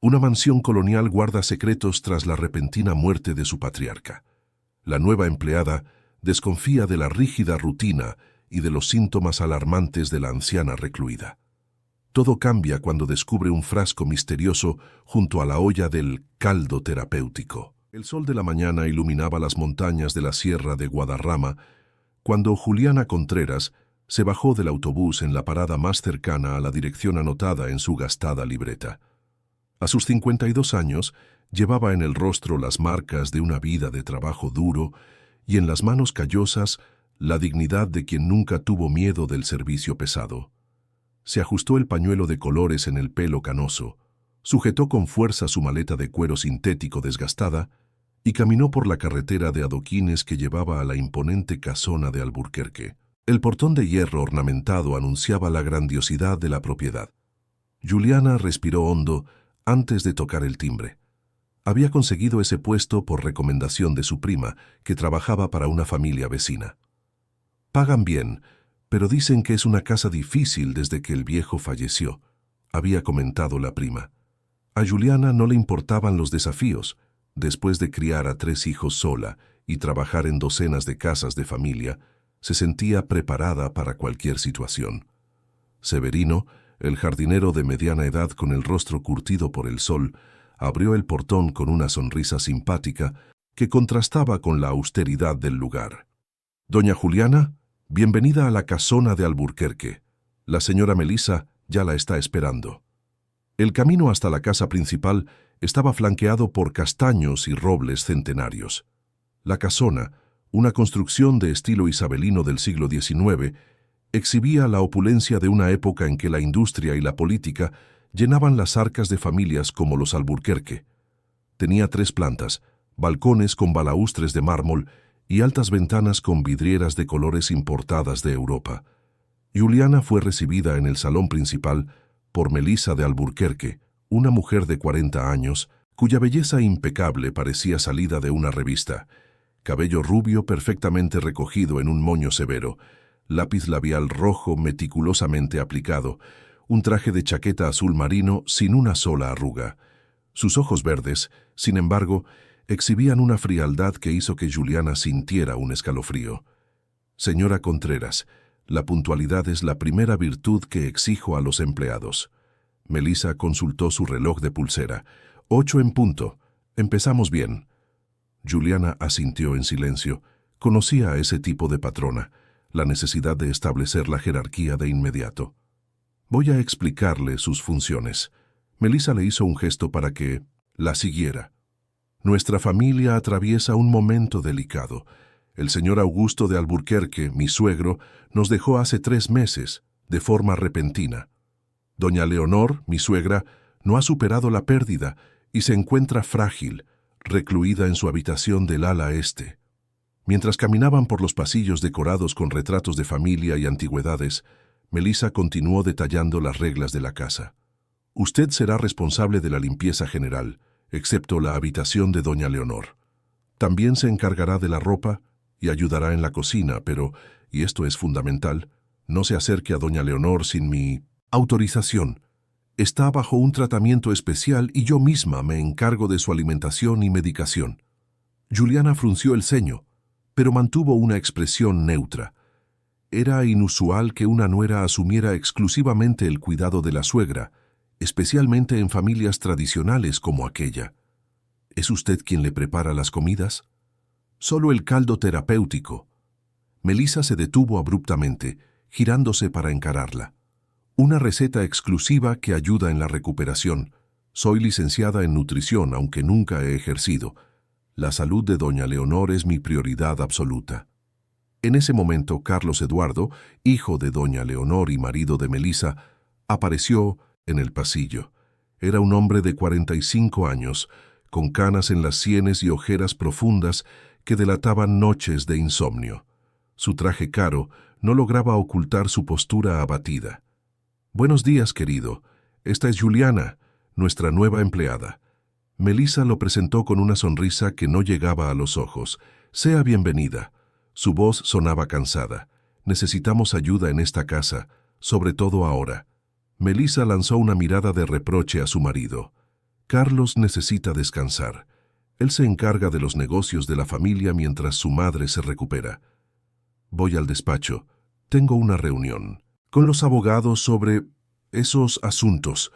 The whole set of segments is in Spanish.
Una mansión colonial guarda secretos tras la repentina muerte de su patriarca. La nueva empleada desconfía de la rígida rutina y de los síntomas alarmantes de la anciana recluida. Todo cambia cuando descubre un frasco misterioso junto a la olla del caldo terapéutico. El sol de la mañana iluminaba las montañas de la Sierra de Guadarrama cuando Juliana Contreras se bajó del autobús en la parada más cercana a la dirección anotada en su gastada libreta. A sus 52 años, llevaba en el rostro las marcas de una vida de trabajo duro y en las manos callosas la dignidad de quien nunca tuvo miedo del servicio pesado. Se ajustó el pañuelo de colores en el pelo canoso, sujetó con fuerza su maleta de cuero sintético desgastada y caminó por la carretera de adoquines que llevaba a la imponente casona de Alburquerque. El portón de hierro ornamentado anunciaba la grandiosidad de la propiedad. Juliana respiró hondo antes de tocar el timbre. Había conseguido ese puesto por recomendación de su prima, que trabajaba para una familia vecina. Pagan bien, pero dicen que es una casa difícil desde que el viejo falleció, había comentado la prima. A Juliana no le importaban los desafíos. Después de criar a 3 hijos sola y trabajar en docenas de casas de familia, se sentía preparada para cualquier situación. Severino, el jardinero de mediana edad con el rostro curtido por el sol, abrió el portón con una sonrisa simpática que contrastaba con la austeridad del lugar. «Doña Juliana, bienvenida a la casona de Alburquerque. La señora Melisa ya la está esperando». El camino hasta la casa principal estaba flanqueado por castaños y robles centenarios. La casona, una construcción de estilo isabelino del siglo XIX, exhibía la opulencia de una época en que la industria y la política llenaban las arcas de familias como los Alburquerque. Tenía 3 plantas, balcones con balaustres de mármol y altas ventanas con vidrieras de colores importadas de Europa. Juliana fue recibida en el salón principal por Melisa de Alburquerque, una mujer de 40 años, cuya belleza impecable parecía salida de una revista. Cabello rubio perfectamente recogido en un moño severo, lápiz labial rojo meticulosamente aplicado, un traje de chaqueta azul marino sin una sola arruga. Sus ojos verdes, sin embargo, exhibían una frialdad que hizo que Juliana sintiera un escalofrío. «Señora Contreras, la puntualidad es la primera virtud que exijo a los empleados». Melisa consultó su reloj de pulsera. 8 en punto. Empezamos bien. Juliana asintió en silencio. Conocía a ese tipo de patrona, la necesidad de establecer la jerarquía de inmediato. «Voy a explicarle sus funciones». Melisa le hizo un gesto para que la siguiera. «Nuestra familia atraviesa un momento delicado. El señor Augusto de Alburquerque, mi suegro, nos dejó hace 3 meses, de forma repentina. Doña Leonor, mi suegra, no ha superado la pérdida y se encuentra frágil, recluida en su habitación del ala este». Mientras caminaban por los pasillos decorados con retratos de familia y antigüedades, Melisa continuó detallando las reglas de la casa. «Usted será responsable de la limpieza general, excepto la habitación de doña Leonor. También se encargará de la ropa y ayudará en la cocina, pero, y esto es fundamental, no se acerque a doña Leonor sin mi autorización. Está bajo un tratamiento especial y yo misma me encargo de su alimentación y medicación». Juliana frunció el ceño, pero mantuvo una expresión neutra. Era inusual que una nuera asumiera exclusivamente el cuidado de la suegra, especialmente en familias tradicionales como aquella. «¿Es usted quien le prepara las comidas?» «Solo el caldo terapéutico». Melisa se detuvo abruptamente, girándose para encararla. «Una receta exclusiva que ayuda en la recuperación. Soy licenciada en nutrición, aunque nunca he ejercido. La salud de doña Leonor es mi prioridad absoluta». En ese momento, Carlos Eduardo, hijo de doña Leonor y marido de Melisa, apareció en el pasillo. Era un hombre de 45 años, con canas en las sienes y ojeras profundas que delataban noches de insomnio. Su traje caro no lograba ocultar su postura abatida. «Buenos días, querido. Esta es Juliana, nuestra nueva empleada». Melisa lo presentó con una sonrisa que no llegaba a los ojos. «Sea bienvenida». Su voz sonaba cansada. «Necesitamos ayuda en esta casa, sobre todo ahora». Melisa lanzó una mirada de reproche a su marido. Carlos necesita descansar. Él se encarga de los negocios de la familia mientras su madre se recupera. Voy al despacho. Tengo una reunión con los abogados sobre esos asuntos.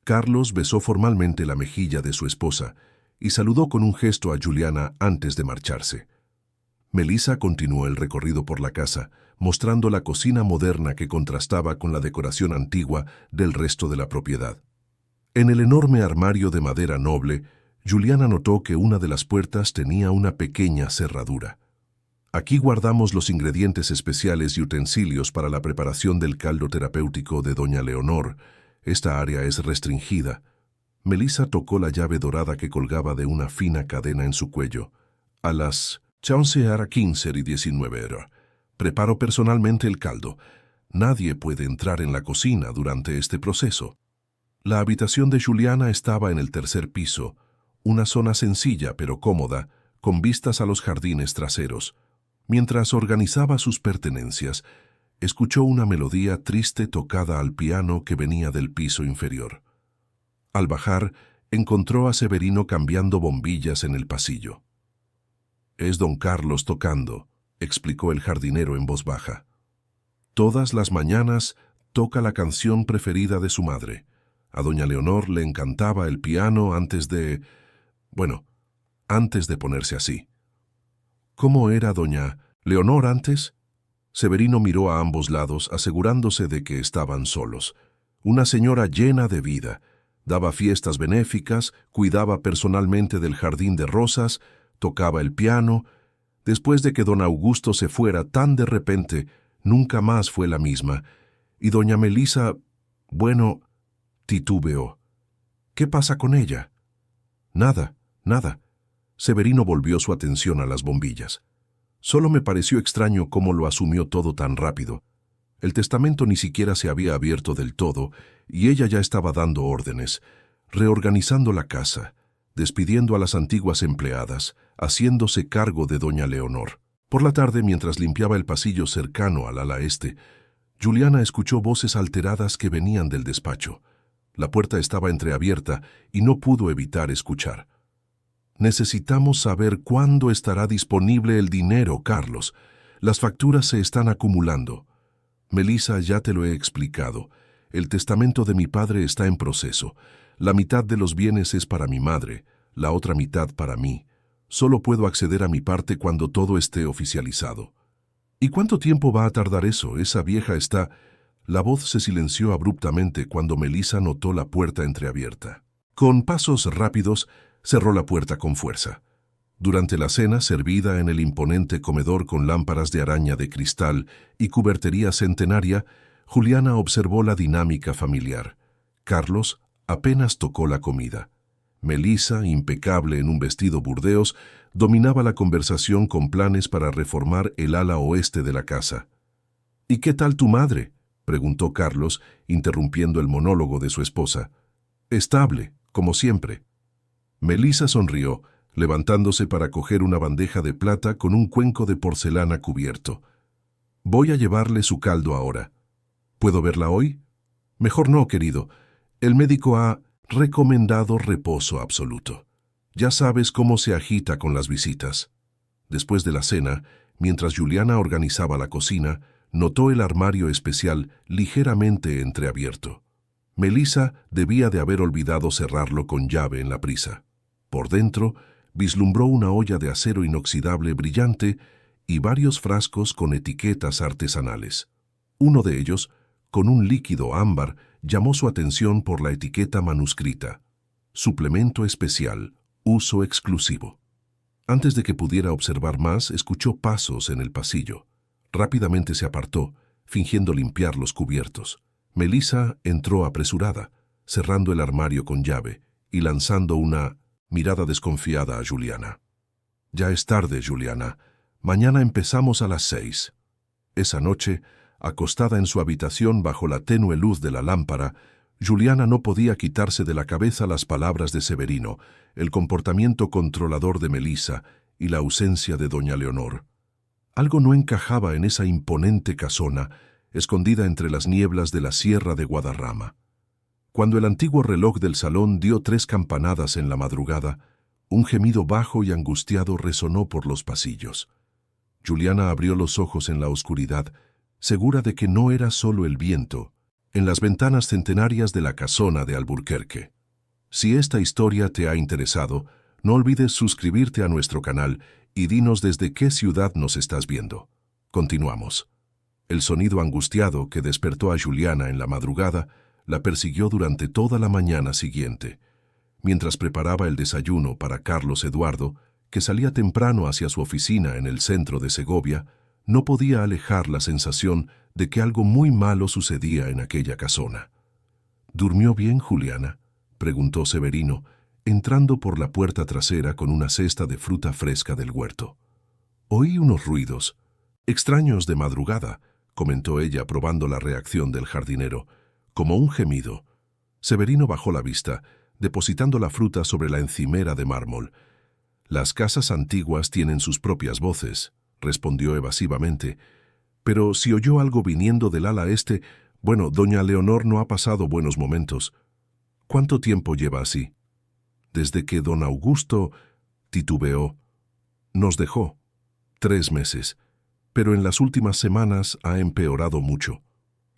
Carlos besó formalmente la mejilla de su esposa y saludó con un gesto a Juliana antes de marcharse. Melissa continuó el recorrido por la casa, mostrando la cocina moderna que contrastaba con la decoración antigua del resto de la propiedad. En el enorme armario de madera noble, Juliana notó que una de las puertas tenía una pequeña cerradura. Aquí guardamos los ingredientes especiales y utensilios para la preparación del caldo terapéutico de doña Leonor. Esta área es restringida. Melissa tocó la llave dorada que colgaba de una fina cadena en su cuello. A las 11:15 preparo personalmente el caldo. Nadie puede entrar en la cocina durante este proceso. La habitación de Juliana estaba en el tercer piso, una zona sencilla pero cómoda, con vistas a los jardines traseros. Mientras organizaba sus pertenencias, escuchó una melodía triste tocada al piano que venía del piso inferior. Al bajar, encontró a Severino cambiando bombillas en el pasillo. «Es don Carlos tocando», explicó el jardinero en voz baja. «Todas las mañanas toca la canción preferida de su madre. A doña Leonor le encantaba el piano antes de ponerse así». «¿Cómo era doña Leonor antes?» Severino miró a ambos lados, asegurándose de que estaban solos. Una señora llena de vida. Daba fiestas benéficas, cuidaba personalmente del jardín de rosas, tocaba el piano. Después de que don Augusto se fuera tan de repente, nunca más fue la misma. Y doña Melissa, titubeó. «¿Qué pasa con ella?» «Nada, nada». Severino volvió su atención a las bombillas. «Solo me pareció extraño cómo lo asumió todo tan rápido. El testamento ni siquiera se había abierto del todo y ella ya estaba dando órdenes, reorganizando la casa, despidiendo a las antiguas empleadas, haciéndose cargo de doña Leonor». Por la tarde, mientras limpiaba el pasillo cercano al ala este, Juliana escuchó voces alteradas que venían del despacho. La puerta estaba entreabierta y no pudo evitar escuchar. «Necesitamos saber cuándo estará disponible el dinero, Carlos. Las facturas se están acumulando». «Melissa, ya te lo he explicado. El testamento de mi padre está en proceso. La mitad de los bienes es para mi madre, la otra mitad para mí. Solo puedo acceder a mi parte cuando todo esté oficializado». «¿Y cuánto tiempo va a tardar eso? Esa vieja está...» La voz se silenció abruptamente cuando Melissa notó la puerta entreabierta. Con pasos rápidos, cerró la puerta con fuerza. Durante la cena, servida en el imponente comedor con lámparas de araña de cristal y cubertería centenaria, Juliana observó la dinámica familiar. Carlos apenas tocó la comida. Melissa, impecable en un vestido burdeos, dominaba la conversación con planes para reformar el ala oeste de la casa. «¿Y qué tal tu madre?», preguntó Carlos, interrumpiendo el monólogo de su esposa. «Estable, como siempre». Melissa sonrió, levantándose para coger una bandeja de plata con un cuenco de porcelana cubierto. «Voy a llevarle su caldo ahora». «¿Puedo verla hoy?» «Mejor no, querido. El médico ha recomendado reposo absoluto. Ya sabes cómo se agita con las visitas». Después de la cena, mientras Juliana organizaba la cocina, notó el armario especial ligeramente entreabierto. Melissa debía de haber olvidado cerrarlo con llave en la prisa. Por dentro, vislumbró una olla de acero inoxidable brillante y varios frascos con etiquetas artesanales. Uno de ellos, con un líquido ámbar, llamó su atención por la etiqueta manuscrita: «Suplemento especial, uso exclusivo». Antes de que pudiera observar más, escuchó pasos en el pasillo. Rápidamente se apartó, fingiendo limpiar los cubiertos. Melissa entró apresurada, cerrando el armario con llave y lanzando una mirada desconfiada a Juliana. «Ya es tarde, Juliana. Mañana empezamos a las 6». Esa noche, acostada en su habitación bajo la tenue luz de la lámpara, Juliana no podía quitarse de la cabeza las palabras de Severino, el comportamiento controlador de Melissa y la ausencia de doña Leonor. Algo no encajaba en esa imponente casona, escondida entre las nieblas de la Sierra de Guadarrama. Cuando el antiguo reloj del salón dio 3 campanadas en la madrugada, un gemido bajo y angustiado resonó por los pasillos. Juliana abrió los ojos en la oscuridad, segura de que no era solo el viento, en las ventanas centenarias de la casona de Alburquerque. Si esta historia te ha interesado, no olvides suscribirte a nuestro canal y dinos desde qué ciudad nos estás viendo. Continuamos. El sonido angustiado que despertó a Juliana en la madrugada la persiguió durante toda la mañana siguiente. Mientras preparaba el desayuno para Carlos Eduardo, que salía temprano hacia su oficina en el centro de Segovia, no podía alejar la sensación de que algo muy malo sucedía en aquella casona. ¿Durmió bien, Juliana?, preguntó Severino, entrando por la puerta trasera con una cesta de fruta fresca del huerto. Oí unos ruidos, extraños de madrugada, comentó ella probando la reacción del jardinero, como un gemido. Severino bajó la vista, depositando la fruta sobre la encimera de mármol. Las casas antiguas tienen sus propias voces, respondió evasivamente, pero si oyó algo viniendo del ala este, bueno, doña Leonor no ha pasado buenos momentos. ¿Cuánto tiempo lleva así? Desde que don Augusto, titubeó, nos dejó. 3 meses, pero en las últimas semanas ha empeorado mucho.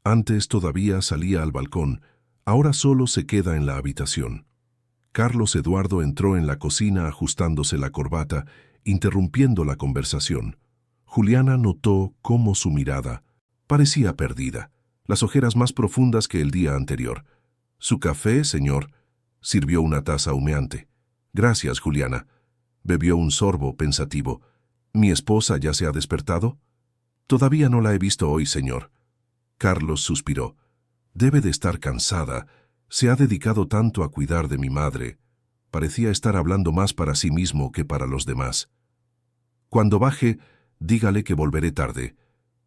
Antes todavía salía al balcón, ahora solo se queda en la habitación. Carlos Eduardo entró en la cocina ajustándose la corbata, interrumpiendo la conversación. Juliana notó cómo su mirada parecía perdida, las ojeras más profundas que el día anterior. «¿Su café, señor?», sirvió una taza humeante. «Gracias, Juliana». Bebió un sorbo pensativo. «¿Mi esposa ya se ha despertado?» «Todavía no la he visto hoy, señor». Carlos suspiró. «Debe de estar cansada. Se ha dedicado tanto a cuidar de mi madre». Parecía estar hablando más para sí mismo que para los demás. «Cuando baje, dígale que volveré tarde.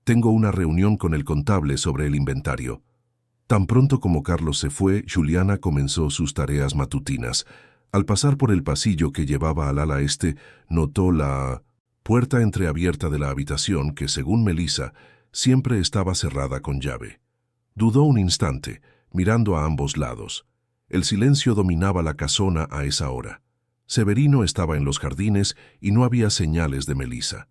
Tengo una reunión con el contable sobre el inventario». Tan pronto como Carlos se fue, Juliana comenzó sus tareas matutinas. Al pasar por el pasillo que llevaba al ala este, notó la puerta entreabierta de la habitación que, según Melissa, siempre estaba cerrada con llave. Dudó un instante, mirando a ambos lados. El silencio dominaba la casona a esa hora. Severino estaba en los jardines y no había señales de Melissa.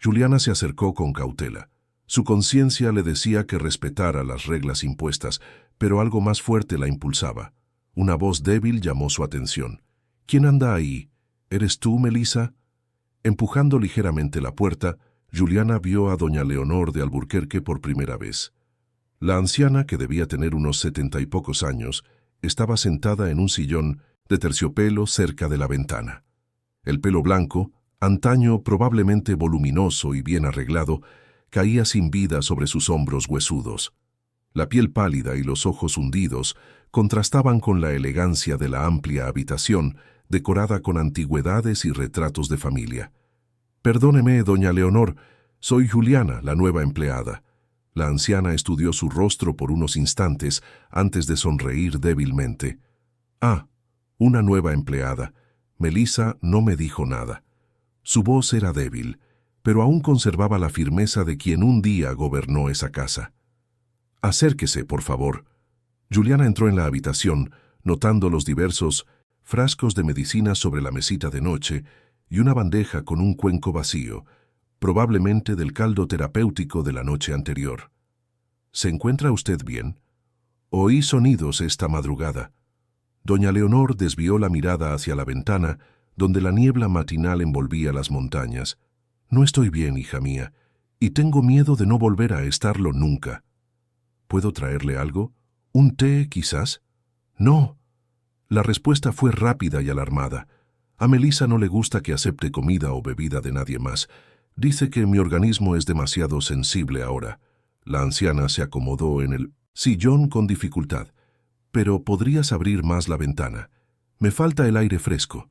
Juliana se acercó con cautela. Su conciencia le decía que respetara las reglas impuestas, pero algo más fuerte la impulsaba. Una voz débil llamó su atención. «¿Quién anda ahí? ¿Eres tú, Melissa?» Empujando ligeramente la puerta, Juliana vio a doña Leonor de Alburquerque por primera vez. La anciana, que debía tener unos 70 y pocos años, estaba sentada en un sillón de terciopelo cerca de la ventana. El pelo blanco, antaño probablemente voluminoso y bien arreglado, caía sin vida sobre sus hombros huesudos. La piel pálida y los ojos hundidos contrastaban con la elegancia de la amplia habitación, decorada con antigüedades y retratos de familia. «Perdóneme, doña Leonor, soy Juliana, la nueva empleada». La anciana estudió su rostro por unos instantes antes de sonreír débilmente. «Ah, una nueva empleada». Melissa no me dijo nada. Su voz era débil, pero aún conservaba la firmeza de quien un día gobernó esa casa. «Acérquese, por favor». Juliana entró en la habitación, notando los diversos frascos de medicina sobre la mesita de noche y una bandeja con un cuenco vacío, probablemente del caldo terapéutico de la noche anterior. «¿Se encuentra usted bien?» «Oí sonidos esta madrugada». Doña Leonor desvió la mirada hacia la ventana, donde la niebla matinal envolvía las montañas. «No estoy bien, hija mía, y tengo miedo de no volver a estarlo nunca». «¿Puedo traerle algo? ¿Un té, quizás?» «No». La respuesta fue rápida y alarmada. A Melissa no le gusta que acepte comida o bebida de nadie más. Dice que mi organismo es demasiado sensible ahora. La anciana se acomodó en el sillón con dificultad. «Pero podrías abrir más la ventana. Me falta el aire fresco».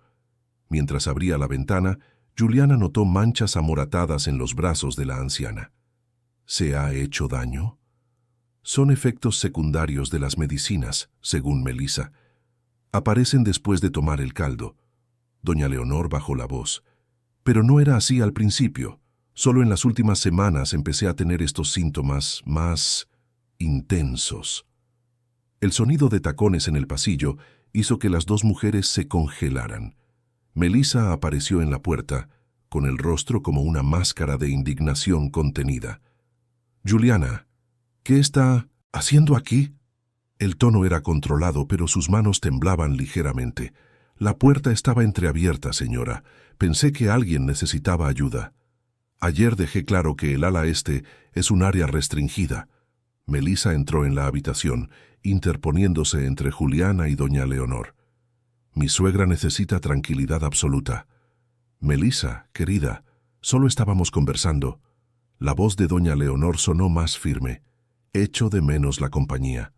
Mientras abría la ventana, Juliana notó manchas amoratadas en los brazos de la anciana. ¿Se ha hecho daño? Son efectos secundarios de las medicinas, según Melissa. Aparecen después de tomar el caldo. Doña Leonor bajó la voz. Pero no era así al principio. Solo en las últimas semanas empecé a tener estos síntomas más intensos. El sonido de tacones en el pasillo hizo que las dos mujeres se congelaran. Melissa apareció en la puerta, con el rostro como una máscara de indignación contenida. «Juliana, ¿qué está haciendo aquí?» El tono era controlado, pero sus manos temblaban ligeramente. «La puerta estaba entreabierta, señora. Pensé que alguien necesitaba ayuda. Ayer dejé claro que el ala este es un área restringida». Melissa entró en la habitación, interponiéndose entre Juliana y doña Leonor. «Mi suegra necesita tranquilidad absoluta». «Melissa, querida, solo estábamos conversando». La voz de doña Leonor sonó más firme. «Echo de menos la compañía».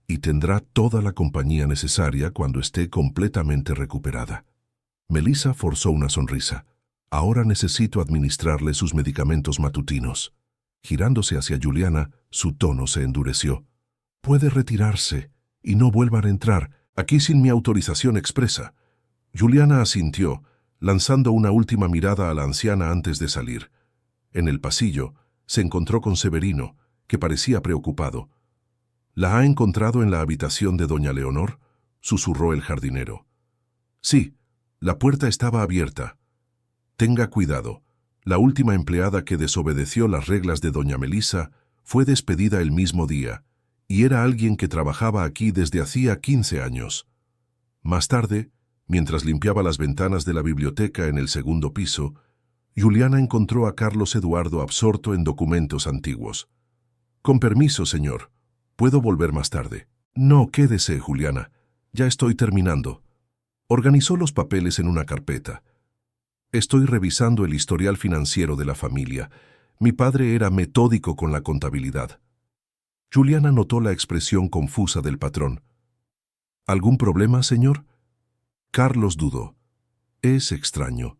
«Y tendrá toda la compañía necesaria cuando esté completamente recuperada». Melissa forzó una sonrisa. «Ahora necesito administrarle sus medicamentos matutinos». Girándose hacia Juliana, su tono se endureció. «Puede retirarse y no vuelvan a entrar, aquí sin mi autorización expresa». Juliana asintió, lanzando una última mirada a la anciana antes de salir. En el pasillo, se encontró con Severino, que parecía preocupado. «¿La ha encontrado en la habitación de doña Leonor?», susurró el jardinero. «Sí, la puerta estaba abierta». «Tenga cuidado. La última empleada que desobedeció las reglas de doña Melissa fue despedida el mismo día, y era alguien que trabajaba aquí desde hacía 15 años. Más tarde, mientras limpiaba las ventanas de la biblioteca en el segundo piso, Juliana encontró a Carlos Eduardo absorto en documentos antiguos. «Con permiso, señor. ¿Puedo volver más tarde?» «No, quédese, Juliana. Ya estoy terminando». Organizó los papeles en una carpeta. «Estoy revisando el historial financiero de la familia. Mi padre era metódico con la contabilidad». Juliana notó la expresión confusa del patrón. «¿Algún problema, señor?» Carlos dudó. «Es extraño.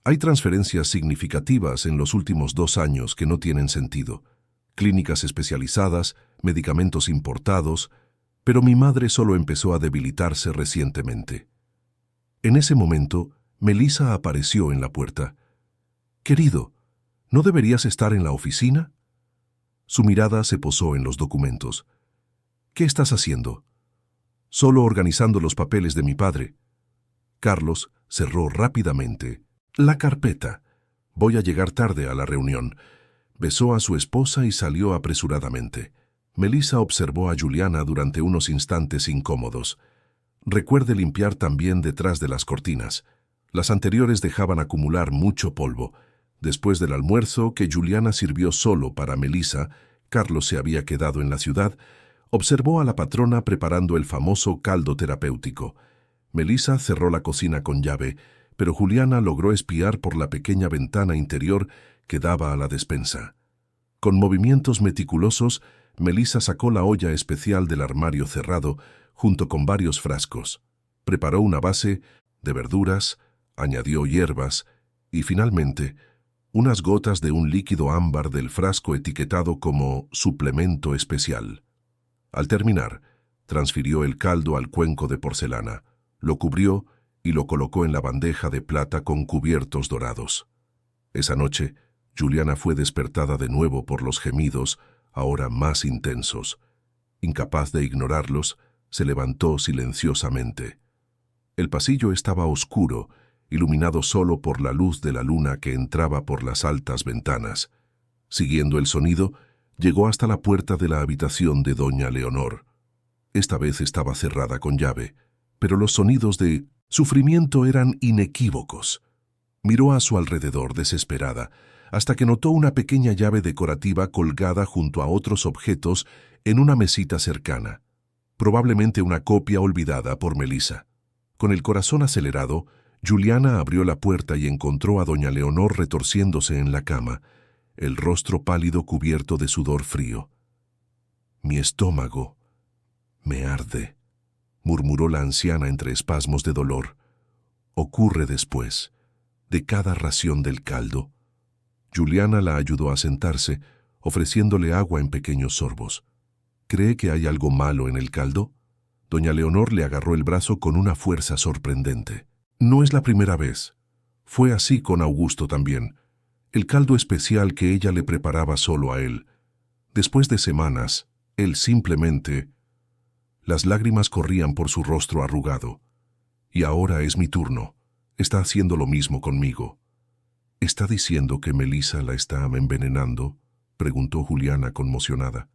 Hay transferencias significativas en los últimos 2 años que no tienen sentido. Clínicas especializadas, medicamentos importados, pero mi madre solo empezó a debilitarse recientemente». En ese momento, Melissa apareció en la puerta. «Querido, ¿no deberías estar en la oficina?» Su mirada se posó en los documentos. «¿Qué estás haciendo?» «Solo organizando los papeles de mi padre». Carlos cerró rápidamente la carpeta. «Voy a llegar tarde a la reunión». Besó a su esposa y salió apresuradamente. Melissa observó a Juliana durante unos instantes incómodos. «Recuerde limpiar también detrás de las cortinas. Las anteriores dejaban acumular mucho polvo». Después del almuerzo, que Juliana sirvió solo para Melissa, Carlos se había quedado en la ciudad, observó a la patrona preparando el famoso caldo terapéutico. Melissa cerró la cocina con llave, pero Juliana logró espiar por la pequeña ventana interior que daba a la despensa. Con movimientos meticulosos, Melissa sacó la olla especial del armario cerrado, junto con varios frascos. Preparó una base de verduras, añadió hierbas y, finalmente, unas gotas de un líquido ámbar del frasco etiquetado como suplemento especial. Al terminar, transfirió el caldo al cuenco de porcelana, lo cubrió y lo colocó en la bandeja de plata con cubiertos dorados. Esa noche, Juliana fue despertada de nuevo por los gemidos, ahora más intensos. Incapaz de ignorarlos, se levantó silenciosamente. El pasillo estaba oscuro, iluminado solo por la luz de la luna que entraba por las altas ventanas. Siguiendo el sonido, llegó hasta la puerta de la habitación de doña Leonor. Esta vez estaba cerrada con llave, pero los sonidos de sufrimiento eran inequívocos. Miró a su alrededor desesperada, hasta que notó una pequeña llave decorativa colgada junto a otros objetos en una mesita cercana, probablemente una copia olvidada por Melissa. Con el corazón acelerado, Juliana abrió la puerta y encontró a doña Leonor retorciéndose en la cama, el rostro pálido cubierto de sudor frío. «Mi estómago me arde», murmuró la anciana entre espasmos de dolor. «Ocurre después de cada ración del caldo». Juliana la ayudó a sentarse, ofreciéndole agua en pequeños sorbos. «¿Cree que hay algo malo en el caldo?» Doña Leonor le agarró el brazo con una fuerza sorprendente. «No es la primera vez. Fue así con Augusto también. El caldo especial que ella le preparaba solo a él. Después de semanas, él simplemente...» Las lágrimas corrían por su rostro arrugado. Y ahora es mi turno. Está haciendo lo mismo conmigo. ¿Está diciendo que Melissa la está envenenando?, preguntó Juliana conmocionada.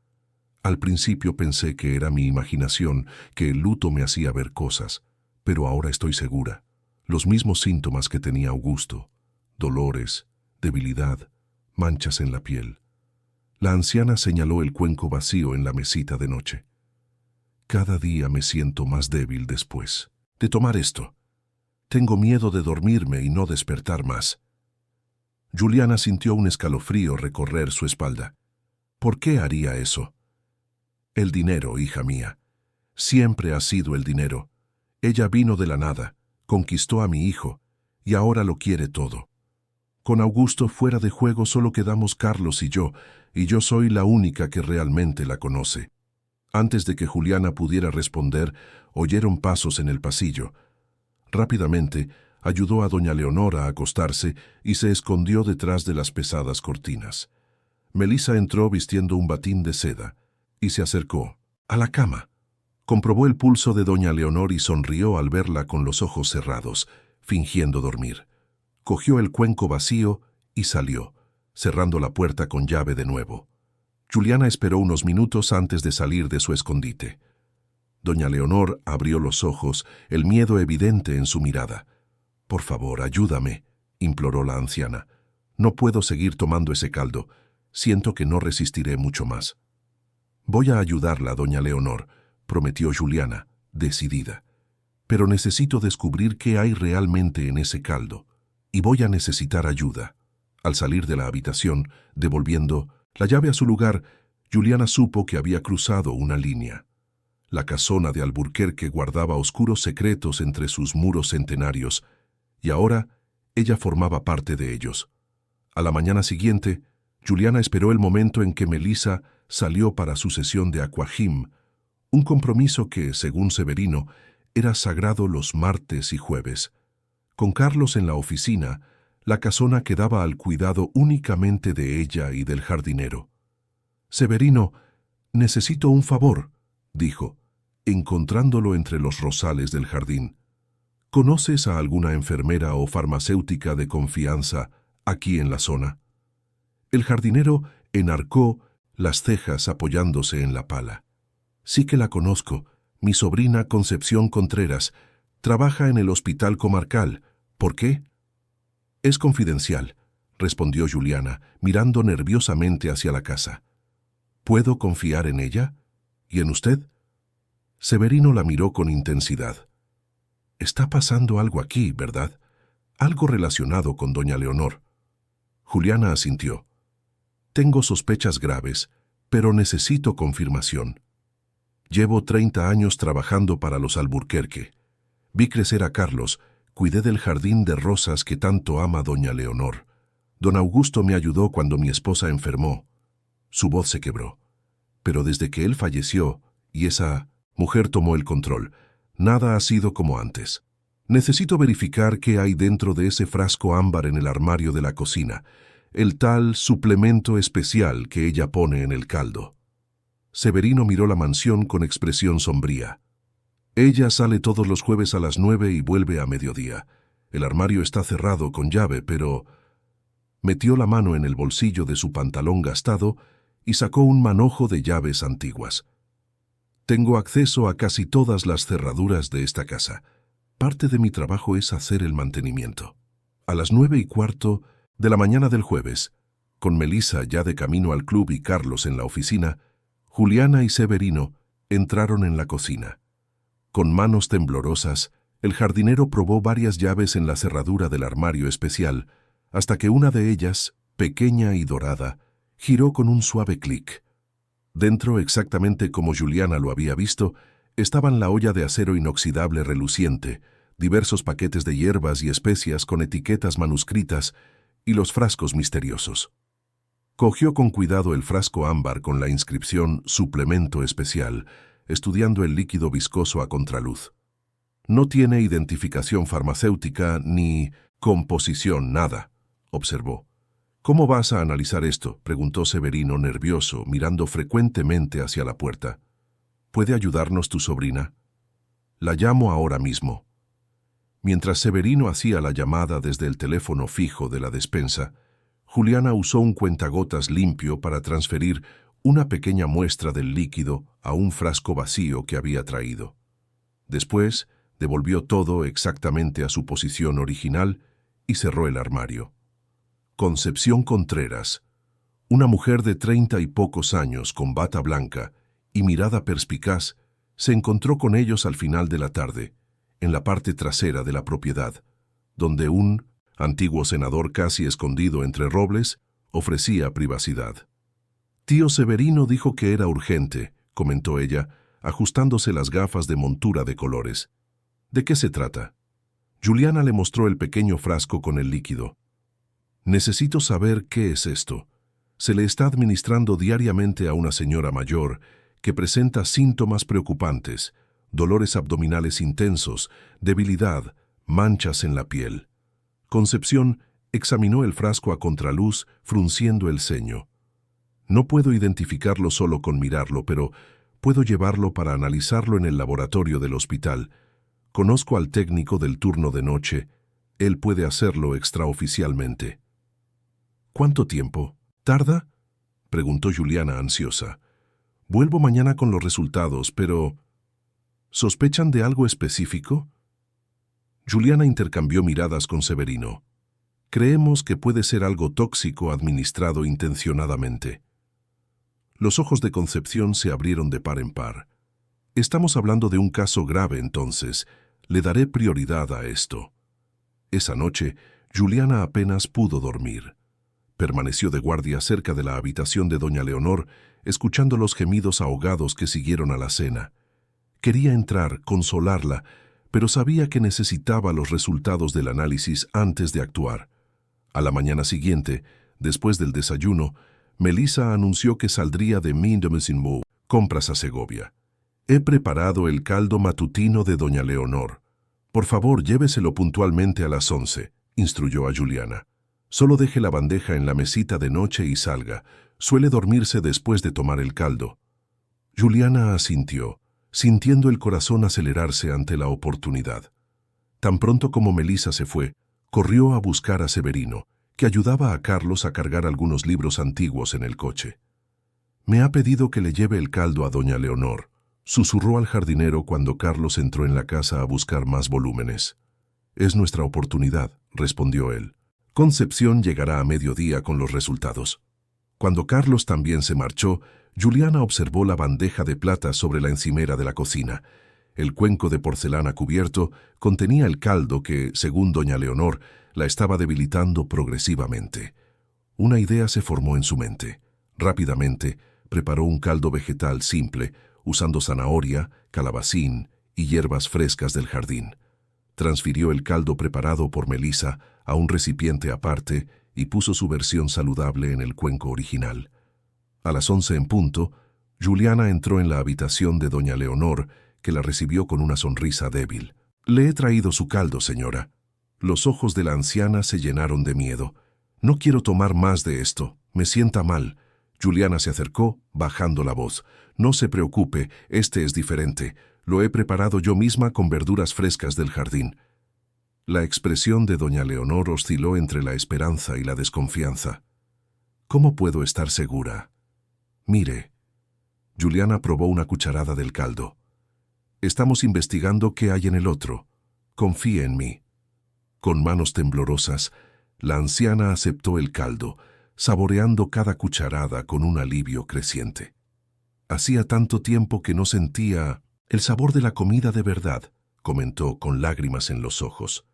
Al principio pensé que era mi imaginación, que el luto me hacía ver cosas, pero ahora estoy segura. Los mismos síntomas que tenía Augusto: dolores, debilidad, manchas en la piel. La anciana señaló el cuenco vacío en la mesita de noche. Cada día me siento más débil después de tomar esto. Tengo miedo de dormirme y no despertar más. Juliana sintió un escalofrío recorrer su espalda. ¿Por qué haría eso? El dinero, hija mía. Siempre ha sido el dinero. Ella vino de la nada, conquistó a mi hijo, y ahora lo quiere todo. Con Augusto fuera de juego solo quedamos Carlos y yo soy la única que realmente la conoce. Antes de que Juliana pudiera responder, oyeron pasos en el pasillo. Rápidamente, ayudó a doña Leonor a acostarse y se escondió detrás de las pesadas cortinas. Melissa entró vistiendo un batín de seda y se acercó a la cama. Comprobó el pulso de doña Leonor y sonrió al verla con los ojos cerrados, fingiendo dormir. Cogió el cuenco vacío y salió, cerrando la puerta con llave de nuevo. Juliana esperó unos minutos antes de salir de su escondite. Doña Leonor abrió los ojos, el miedo evidente en su mirada. «Por favor, ayúdame», imploró la anciana. «No puedo seguir tomando ese caldo. Siento que no resistiré mucho más». «Voy a ayudarla, doña Leonor», prometió Juliana, decidida. «Pero necesito descubrir qué hay realmente en ese caldo. Y voy a necesitar ayuda». Al salir de la habitación, devolviendo la llave a su lugar, Juliana supo que había cruzado una línea. La casona de Alburquerque guardaba oscuros secretos entre sus muros centenarios, y ahora ella formaba parte de ellos. A la mañana siguiente, Juliana esperó el momento en que Melissa salió para su sesión de aquagym, un compromiso que, según Severino, era sagrado los martes y jueves. Con Carlos en la oficina, la casona quedaba al cuidado únicamente de ella y del jardinero. «Severino, necesito un favor», dijo, encontrándolo entre los rosales del jardín. «¿Conoces a alguna enfermera o farmacéutica de confianza aquí en la zona?» El jardinero enarcó las cejas apoyándose en la pala. «Sí que la conozco. Mi sobrina Concepción Contreras trabaja en el hospital comarcal. ¿Por qué?» «Es confidencial», respondió Juliana, mirando nerviosamente hacia la casa. «¿Puedo confiar en ella? ¿Y en usted?» Severino la miró con intensidad. «Está pasando algo aquí, ¿verdad? Algo relacionado con doña Leonor». Juliana asintió. «Tengo sospechas graves, pero necesito confirmación. Llevo 30 años trabajando para los Alburquerque. Vi crecer a Carlos, cuidé del jardín de rosas que tanto ama doña Leonor. Don Augusto me ayudó cuando mi esposa enfermó». Su voz se quebró. «Pero desde que él falleció y esa mujer tomó el control, nada ha sido como antes. Necesito verificar qué hay dentro de ese frasco ámbar en el armario de la cocina, el tal suplemento especial que ella pone en el caldo». Severino miró la mansión con expresión sombría. «Ella sale todos los jueves a las 9 y vuelve a mediodía. El armario está cerrado con llave, pero...» Metió la mano en el bolsillo de su pantalón gastado y sacó un manojo de llaves antiguas. «Tengo acceso a casi todas las cerraduras de esta casa. Parte de mi trabajo es hacer el mantenimiento». A las 9:15 de la mañana del jueves, con Melissa ya de camino al club y Carlos en la oficina, Juliana y Severino entraron en la cocina. Con manos temblorosas, el jardinero probó varias llaves en la cerradura del armario especial, hasta que una de ellas, pequeña y dorada, giró con un suave clic. Dentro, exactamente como Juliana lo había visto, estaban la olla de acero inoxidable reluciente, diversos paquetes de hierbas y especias con etiquetas manuscritas y los frascos misteriosos. Cogió con cuidado el frasco ámbar con la inscripción «Suplemento especial», estudiando el líquido viscoso a contraluz. «No tiene identificación farmacéutica ni composición, nada», observó. «¿Cómo vas a analizar esto?», preguntó Severino nervioso, mirando frecuentemente hacia la puerta. ¿Puede ayudarnos tu sobrina? La llamo ahora mismo. Mientras Severino hacía la llamada desde el teléfono fijo de la despensa, Juliana usó un cuentagotas limpio para transferir una pequeña muestra del líquido a un frasco vacío que había traído. Después, devolvió todo exactamente a su posición original y cerró el armario. Concepción Contreras, una mujer de 30 y pocos años con bata blanca y mirada perspicaz, se encontró con ellos al final de la tarde, en la parte trasera de la propiedad, donde un antiguo senador casi escondido entre robles ofrecía privacidad. Tío Severino dijo que era urgente, comentó ella, ajustándose las gafas de montura de colores. ¿De qué se trata? Juliana le mostró el pequeño frasco con el líquido. Necesito saber qué es esto. Se le está administrando diariamente a una señora mayor que presenta síntomas preocupantes, dolores abdominales intensos, debilidad, manchas en la piel. Concepción examinó el frasco a contraluz, frunciendo el ceño. No puedo identificarlo solo con mirarlo, pero puedo llevarlo para analizarlo en el laboratorio del hospital. Conozco al técnico del turno de noche. Él puede hacerlo extraoficialmente. ¿Cuánto tiempo? ¿Tarda? Preguntó Juliana ansiosa. Vuelvo mañana con los resultados, pero... ¿Sospechan de algo específico? Juliana intercambió miradas con Severino. Creemos que puede ser algo tóxico administrado intencionadamente. Los ojos de Concepción se abrieron de par en par. Estamos hablando de un caso grave, entonces. Le daré prioridad a esto. Esa noche, Juliana apenas pudo dormir. Permaneció de guardia cerca de la habitación de doña Leonor, escuchando los gemidos ahogados que siguieron a la cena. Quería entrar, consolarla, pero sabía que necesitaba los resultados del análisis antes de actuar. A la mañana siguiente, después del desayuno, Melissa anunció que saldría de Mindomesinmo, compras a Segovia. He preparado el caldo matutino de doña Leonor. Por favor, lléveselo puntualmente a las 11, instruyó a Juliana. Solo deje la bandeja en la mesita de noche y salga. Suele dormirse después de tomar el caldo. Juliana asintió, sintiendo el corazón acelerarse ante la oportunidad. Tan pronto como Melissa se fue, corrió a buscar a Severino, que ayudaba a Carlos a cargar algunos libros antiguos en el coche. Me ha pedido que le lleve el caldo a doña Leonor, susurró al jardinero cuando Carlos entró en la casa a buscar más volúmenes. Es nuestra oportunidad, respondió él. Concepción llegará a mediodía con los resultados. Cuando Carlos también se marchó, Juliana observó la bandeja de plata sobre la encimera de la cocina. El cuenco de porcelana cubierto contenía el caldo que, según doña Leonor, la estaba debilitando progresivamente. Una idea se formó en su mente. Rápidamente, preparó un caldo vegetal simple, usando zanahoria, calabacín y hierbas frescas del jardín. Transfirió el caldo preparado por Melissa a un recipiente aparte y puso su versión saludable en el cuenco original. A las 11 en punto, Juliana entró en la habitación de doña Leonor, que la recibió con una sonrisa débil. «Le he traído su caldo, señora». Los ojos de la anciana se llenaron de miedo. «No quiero tomar más de esto. Me sienta mal». Juliana se acercó, bajando la voz. «No se preocupe, este es diferente. Lo he preparado yo misma con verduras frescas del jardín». La expresión de doña Leonor osciló entre la esperanza y la desconfianza. «¿Cómo puedo estar segura?» «Mire». Juliana probó una cucharada del caldo. «Estamos investigando qué hay en el otro. Confíe en mí». Con manos temblorosas, la anciana aceptó el caldo, saboreando cada cucharada con un alivio creciente. Hacía tanto tiempo que no sentía el sabor de la comida de verdad, comentó con lágrimas en los ojos.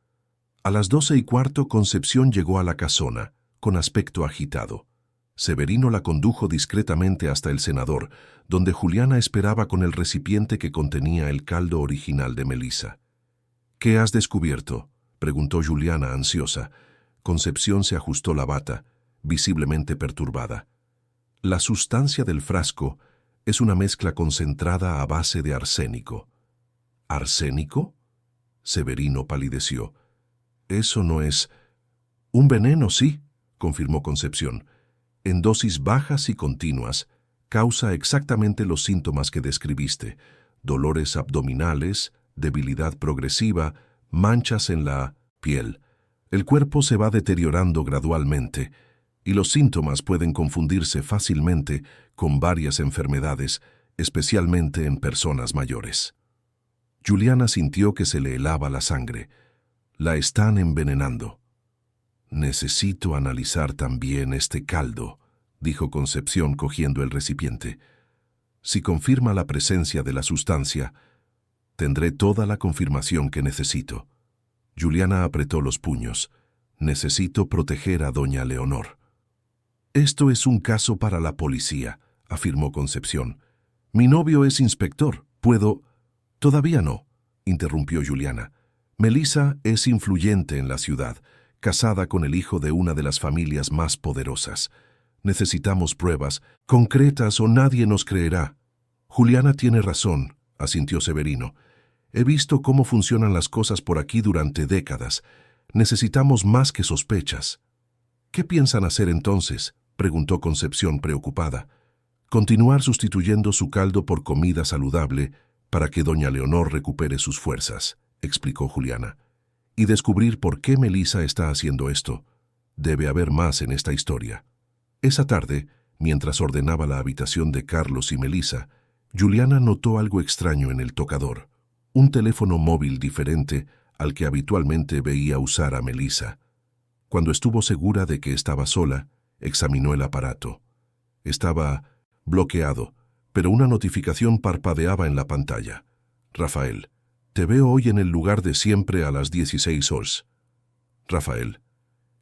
A las 12:15 Concepción llegó a la casona, con aspecto agitado. Severino la condujo discretamente hasta el cenador, donde Juliana esperaba con el recipiente que contenía el caldo original de Melissa. «¿Qué has descubierto?», preguntó Juliana ansiosa. Concepción se ajustó la bata, visiblemente perturbada. «La sustancia del frasco es una mezcla concentrada a base de arsénico». «¿Arsénico?», Severino palideció. «Eso no es...» «Un veneno, sí», confirmó Concepción. «En dosis bajas y continuas, causa exactamente los síntomas que describiste: dolores abdominales, debilidad progresiva, manchas en la piel. El cuerpo se va deteriorando gradualmente y los síntomas pueden confundirse fácilmente con varias enfermedades, especialmente en personas mayores. Juliana sintió que se le helaba la sangre. La están envenenando. Necesito analizar también este caldo, dijo Concepción cogiendo el recipiente. Si confirma la presencia de la sustancia, tendré toda la confirmación que necesito. Juliana apretó los puños. Necesito proteger a doña Leonor. Esto es un caso para la policía, afirmó Concepción. Mi novio es inspector. ¿Puedo? Todavía no, interrumpió Juliana. Melissa es influyente en la ciudad, casada con el hijo de una de las familias más poderosas. Necesitamos pruebas concretas o nadie nos creerá. Juliana tiene razón, asintió Severino. He visto cómo funcionan las cosas por aquí durante décadas. Necesitamos más que sospechas. ¿Qué piensan hacer entonces?, preguntó Concepción preocupada. Continuar sustituyendo su caldo por comida saludable para que doña Leonor recupere sus fuerzas, explicó Juliana. Y descubrir por qué Melissa está haciendo esto. Debe haber más en esta historia. Esa tarde, mientras ordenaba la habitación de Carlos y Melissa, Juliana notó algo extraño en el tocador. Un teléfono móvil diferente al que habitualmente veía usar a Melissa. Cuando estuvo segura de que estaba sola, examinó el aparato. Estaba bloqueado, pero una notificación parpadeaba en la pantalla. Rafael, te veo hoy en el lugar de siempre a las 16 horas. Rafael.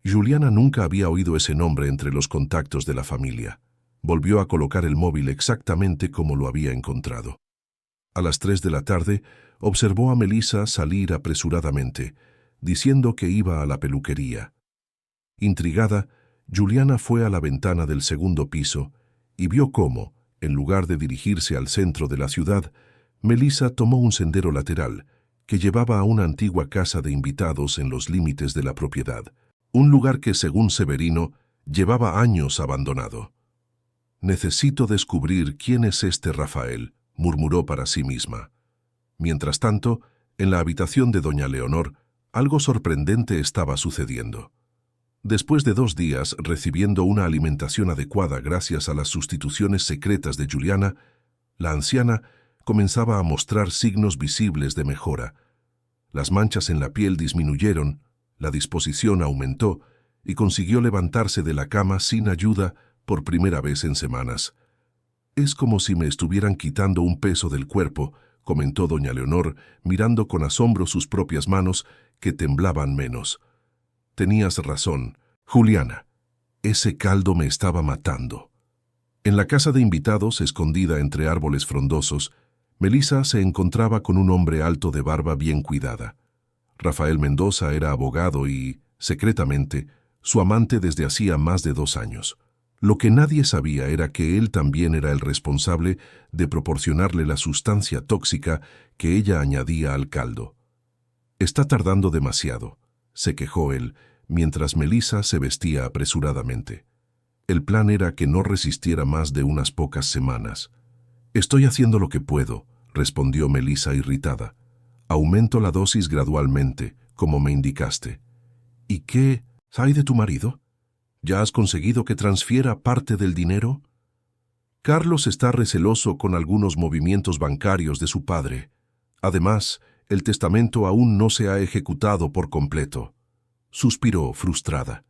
Juliana nunca había oído ese nombre entre los contactos de la familia. Volvió a colocar el móvil exactamente como lo había encontrado. A las 3 de la tarde, observó a Melissa salir apresuradamente, diciendo que iba a la peluquería. Intrigada, Juliana fue a la ventana del segundo piso y vio cómo, en lugar de dirigirse al centro de la ciudad, Melissa tomó un sendero lateral que llevaba a una antigua casa de invitados en los límites de la propiedad, un lugar que, según Severino, llevaba años abandonado. «Necesito descubrir quién es este Rafael», murmuró para sí misma. Mientras tanto, en la habitación de doña Leonor, algo sorprendente estaba sucediendo. Después de 2 días recibiendo una alimentación adecuada gracias a las sustituciones secretas de Juliana, la anciana comenzaba a mostrar signos visibles de mejora. Las manchas en la piel disminuyeron, la disposición aumentó y consiguió levantarse de la cama sin ayuda por primera vez en semanas. «Es como si me estuvieran quitando un peso del cuerpo», comentó doña Leonor, mirando con asombro sus propias manos, que temblaban menos. «Tenías razón, Juliana. Ese caldo me estaba matando». En la casa de invitados, escondida entre árboles frondosos, Melissa se encontraba con un hombre alto de barba bien cuidada. Rafael Mendoza era abogado y, secretamente, su amante desde hacía más de 2 años. Lo que nadie sabía era que él también era el responsable de proporcionarle la sustancia tóxica que ella añadía al caldo. «Está tardando demasiado», se quejó él, mientras Melissa se vestía apresuradamente. El plan era que no resistiera más de unas pocas semanas. «Estoy haciendo lo que puedo», respondió Melissa irritada. «Aumento la dosis gradualmente, como me indicaste». «¿Y qué hay de tu marido? ¿Ya has conseguido que transfiera parte del dinero?» «Carlos está receloso con algunos movimientos bancarios de su padre. Además, el testamento aún no se ha ejecutado por completo», suspiró frustrada.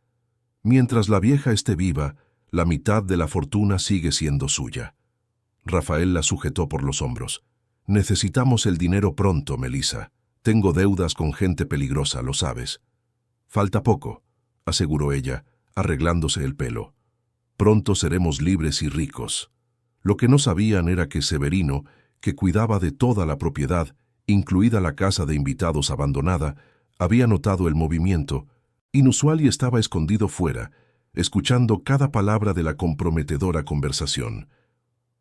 «Mientras la vieja esté viva, la mitad de la fortuna sigue siendo suya». Rafael la sujetó por los hombros. «Necesitamos el dinero pronto, Melissa. Tengo deudas con gente peligrosa, lo sabes». «Falta poco», aseguró ella, arreglándose el pelo. «Pronto seremos libres y ricos». Lo que no sabían era que Severino, que cuidaba de toda la propiedad, incluida la casa de invitados abandonada, había notado el movimiento, inusual, y estaba escondido fuera, escuchando cada palabra de la comprometedora conversación.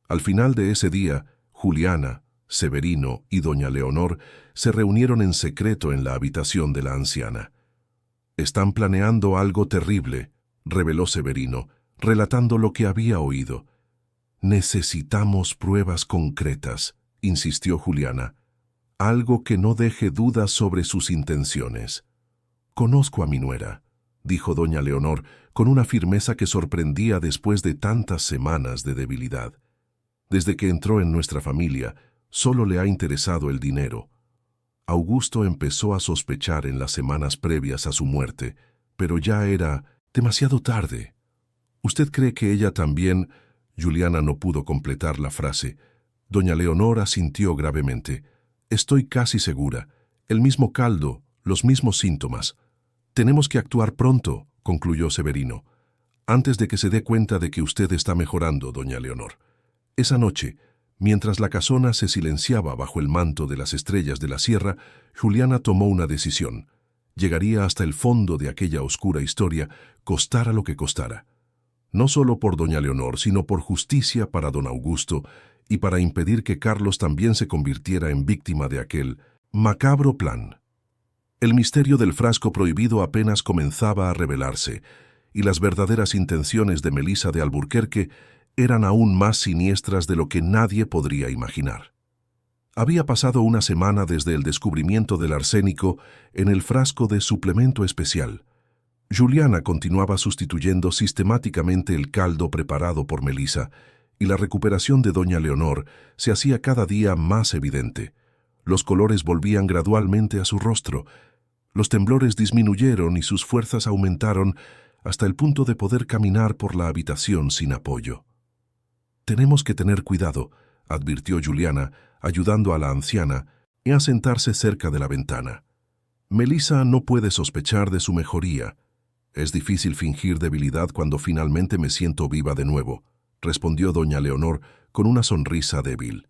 Al final de ese día, Juliana, Severino y doña Leonor se reunieron en secreto en la habitación de la anciana. «Están planeando algo terrible», reveló Severino, relatando lo que había oído. Necesitamos pruebas concretas, insistió Juliana. Algo que no deje dudas sobre sus intenciones. Conozco a mi nuera, dijo doña Leonor con una firmeza que sorprendía después de tantas semanas de debilidad. Desde que entró en nuestra familia, solo le ha interesado el dinero. Augusto empezó a sospechar en las semanas previas a su muerte, pero ya era demasiado tarde. ¿Usted cree que ella también...? Juliana no pudo completar la frase. Doña Leonor asintió gravemente. Estoy casi segura. El mismo caldo, los mismos síntomas. Tenemos que actuar pronto, concluyó Severino, antes de que se dé cuenta de que usted está mejorando, doña Leonor. Esa noche, mientras la casona se silenciaba bajo el manto de las estrellas de la sierra, Juliana tomó una decisión. Llegaría hasta el fondo de aquella oscura historia, costara lo que costara. No solo por doña Leonor, sino por justicia para don Augusto y para impedir que Carlos también se convirtiera en víctima de aquel macabro plan. El misterio del frasco prohibido apenas comenzaba a revelarse, y las verdaderas intenciones de Melisa de Alburquerque eran aún más siniestras de lo que nadie podría imaginar. Había pasado una semana desde el descubrimiento del arsénico en el frasco de suplemento especial. Juliana continuaba sustituyendo sistemáticamente el caldo preparado por Melisa, y la recuperación de doña Leonor se hacía cada día más evidente. Los colores volvían gradualmente a su rostro, los temblores disminuyeron y sus fuerzas aumentaron hasta el punto de poder caminar por la habitación sin apoyo. «Tenemos que tener cuidado», advirtió Juliana, ayudando a la anciana a sentarse cerca de la ventana. «Melisa no puede sospechar de su mejoría. Es difícil fingir debilidad cuando finalmente me siento viva de nuevo», respondió doña Leonor con una sonrisa débil.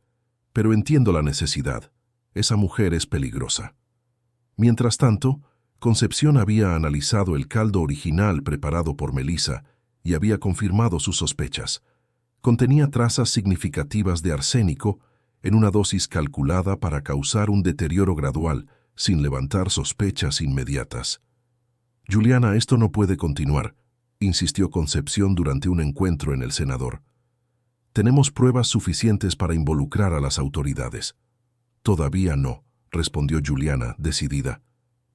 «Pero entiendo la necesidad. Esa mujer es peligrosa». Mientras tanto, Concepción había analizado el caldo original preparado por Melisa y había confirmado sus sospechas. Contenía trazas significativas de arsénico en una dosis calculada para causar un deterioro gradual, sin levantar sospechas inmediatas. «Juliana, esto no puede continuar», insistió Concepción durante un encuentro en el Senador. «Tenemos pruebas suficientes para involucrar a las autoridades». «Todavía no», respondió Juliana, decidida.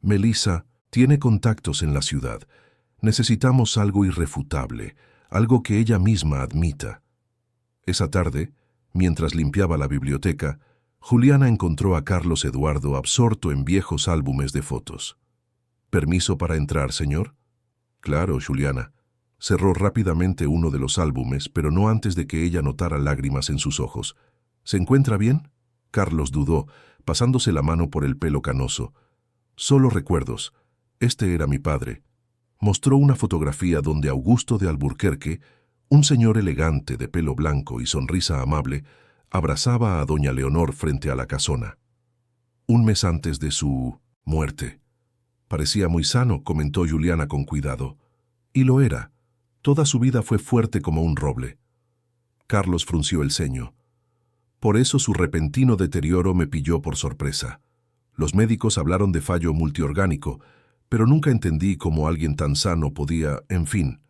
«Melisa tiene contactos en la ciudad. Necesitamos algo irrefutable, algo que ella misma admita». Esa tarde, mientras limpiaba la biblioteca, Juliana encontró a Carlos Eduardo absorto en viejos álbumes de fotos. «¿Permiso para entrar, señor?» «Claro, Juliana». Cerró rápidamente uno de los álbumes, pero no antes de que ella notara lágrimas en sus ojos. «¿Se encuentra bien?» Carlos dudó, pasándose la mano por el pelo canoso. «Solo recuerdos. Este era mi padre». Mostró una fotografía donde Augusto de Alburquerque, un señor elegante de pelo blanco y sonrisa amable, abrazaba a doña Leonor frente a la casona. Un mes antes de su muerte. «Parecía muy sano», comentó Juliana con cuidado. Y lo era. Toda su vida fue fuerte como un roble. Carlos frunció el ceño. «Por eso su repentino deterioro me pilló por sorpresa. Los médicos hablaron de fallo multiorgánico, pero nunca entendí cómo alguien tan sano podía, en fin».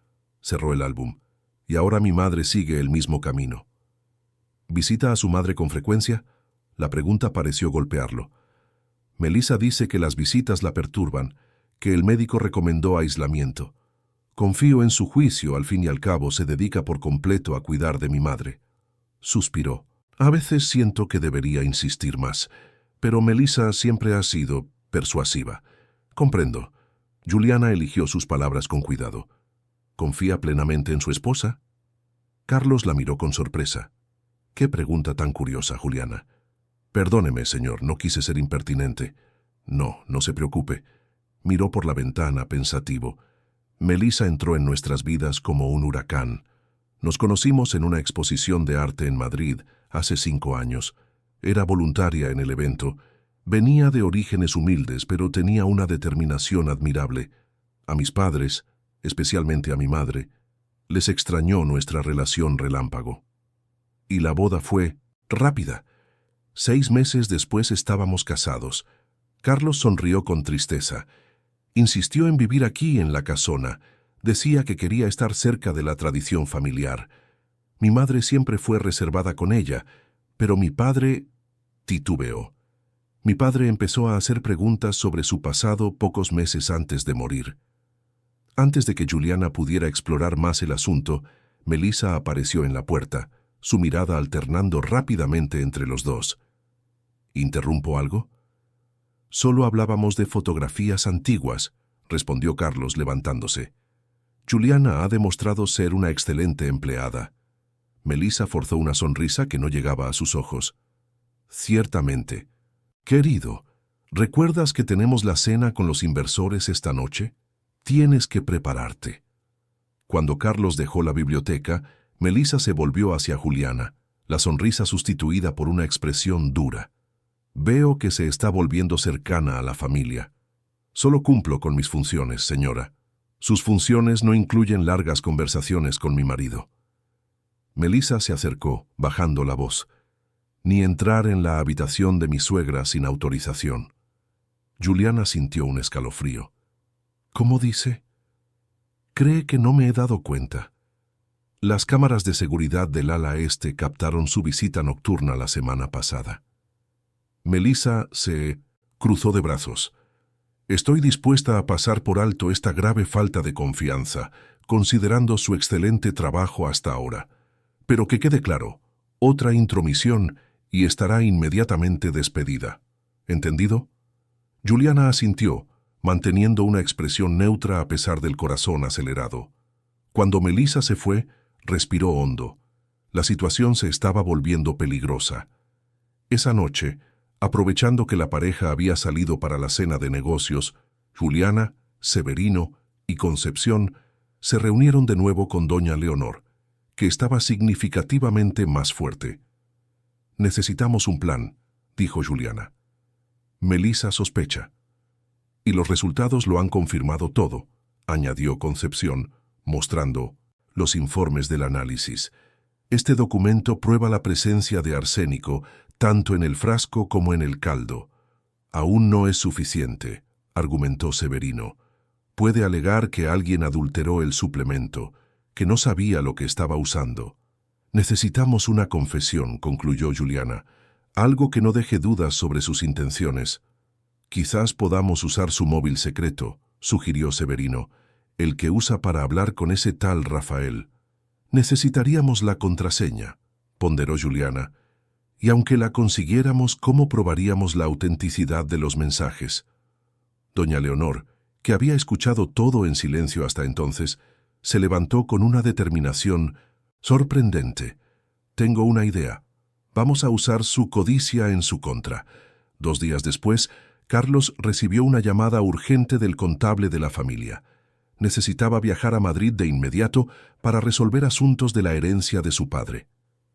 Cerró el álbum. «Y ahora mi madre sigue el mismo camino». «¿Visita a su madre con frecuencia?» La pregunta pareció golpearlo. «Melisa dice que las visitas la perturban, que el médico recomendó aislamiento. Confío en su juicio, al fin y al cabo se dedica por completo a cuidar de mi madre». Suspiró. «A veces siento que debería insistir más, pero Melisa siempre ha sido persuasiva». «Comprendo». Juliana eligió sus palabras con cuidado. «¿Confía plenamente en su esposa?» Carlos la miró con sorpresa. «Qué pregunta tan curiosa, Juliana». «Perdóneme, señor, no quise ser impertinente». «No, no se preocupe». Miró por la ventana, pensativo. «Melisa entró en nuestras vidas como un huracán. Nos conocimos en una exposición de arte en Madrid hace 5 años. Era voluntaria en el evento. Venía de orígenes humildes, pero tenía una determinación admirable. A mis padres, especialmente a mi madre, les extrañó nuestra relación relámpago. Y la boda fue rápida. 6 meses después estábamos casados». Carlos sonrió con tristeza. Insistió en vivir aquí en la casona. Decía que quería estar cerca de la tradición familiar. Mi madre siempre fue reservada con ella, pero mi padre titubeó. Mi padre empezó a hacer preguntas sobre su pasado pocos meses antes de morir. Antes de que Juliana pudiera explorar más el asunto, Melissa apareció en la puerta, su mirada alternando rápidamente entre los dos. ¿Interrumpo algo? Solo hablábamos de fotografías antiguas, respondió Carlos levantándose. Juliana ha demostrado ser una excelente empleada. Melissa forzó una sonrisa que no llegaba a sus ojos. Ciertamente. Querido, ¿recuerdas que tenemos la cena con los inversores esta noche? Tienes que prepararte. Cuando Carlos dejó la biblioteca, Melissa se volvió hacia Juliana, la sonrisa sustituida por una expresión dura. Veo que se está volviendo cercana a la familia. Solo cumplo con mis funciones, señora. Sus funciones no incluyen largas conversaciones con mi marido. Melissa se acercó, bajando la voz. Ni entrar en la habitación de mi suegra sin autorización. Juliana sintió un escalofrío. ¿Cómo dice? Cree que no me he dado cuenta. Las cámaras de seguridad del ala este captaron su visita nocturna la semana pasada. Melissa se cruzó de brazos. Estoy dispuesta a pasar por alto esta grave falta de confianza, considerando su excelente trabajo hasta ahora. Pero que quede claro, otra intromisión y estará inmediatamente despedida. ¿Entendido? Juliana asintió, manteniendo una expresión neutra a pesar del corazón acelerado. Cuando Melissa se fue, respiró hondo. La situación se estaba volviendo peligrosa. Esa noche, aprovechando que la pareja había salido para la cena de negocios, Juliana, Severino y Concepción se reunieron de nuevo con doña Leonor, que estaba significativamente más fuerte. «Necesitamos un plan», dijo Juliana. Melissa sospecha. «Y los resultados lo han confirmado todo», añadió Concepción, mostrando los informes del análisis. «Este documento prueba la presencia de arsénico tanto en el frasco como en el caldo. Aún no es suficiente», argumentó Severino. «Puede alegar que alguien adulteró el suplemento, que no sabía lo que estaba usando». «Necesitamos una confesión», concluyó Juliana, «algo que no deje dudas sobre sus intenciones». «Quizás podamos usar su móvil secreto», sugirió Severino, «el que usa para hablar con ese tal Rafael». «Necesitaríamos la contraseña», ponderó Juliana, «y aunque la consiguiéramos, ¿cómo probaríamos la autenticidad de los mensajes?» Doña Leonor, que había escuchado todo en silencio hasta entonces, se levantó con una determinación sorprendente. «Tengo una idea. Vamos a usar su codicia en su contra». 2 días después, Carlos recibió una llamada urgente del contable de la familia. Necesitaba viajar a Madrid de inmediato para resolver asuntos de la herencia de su padre.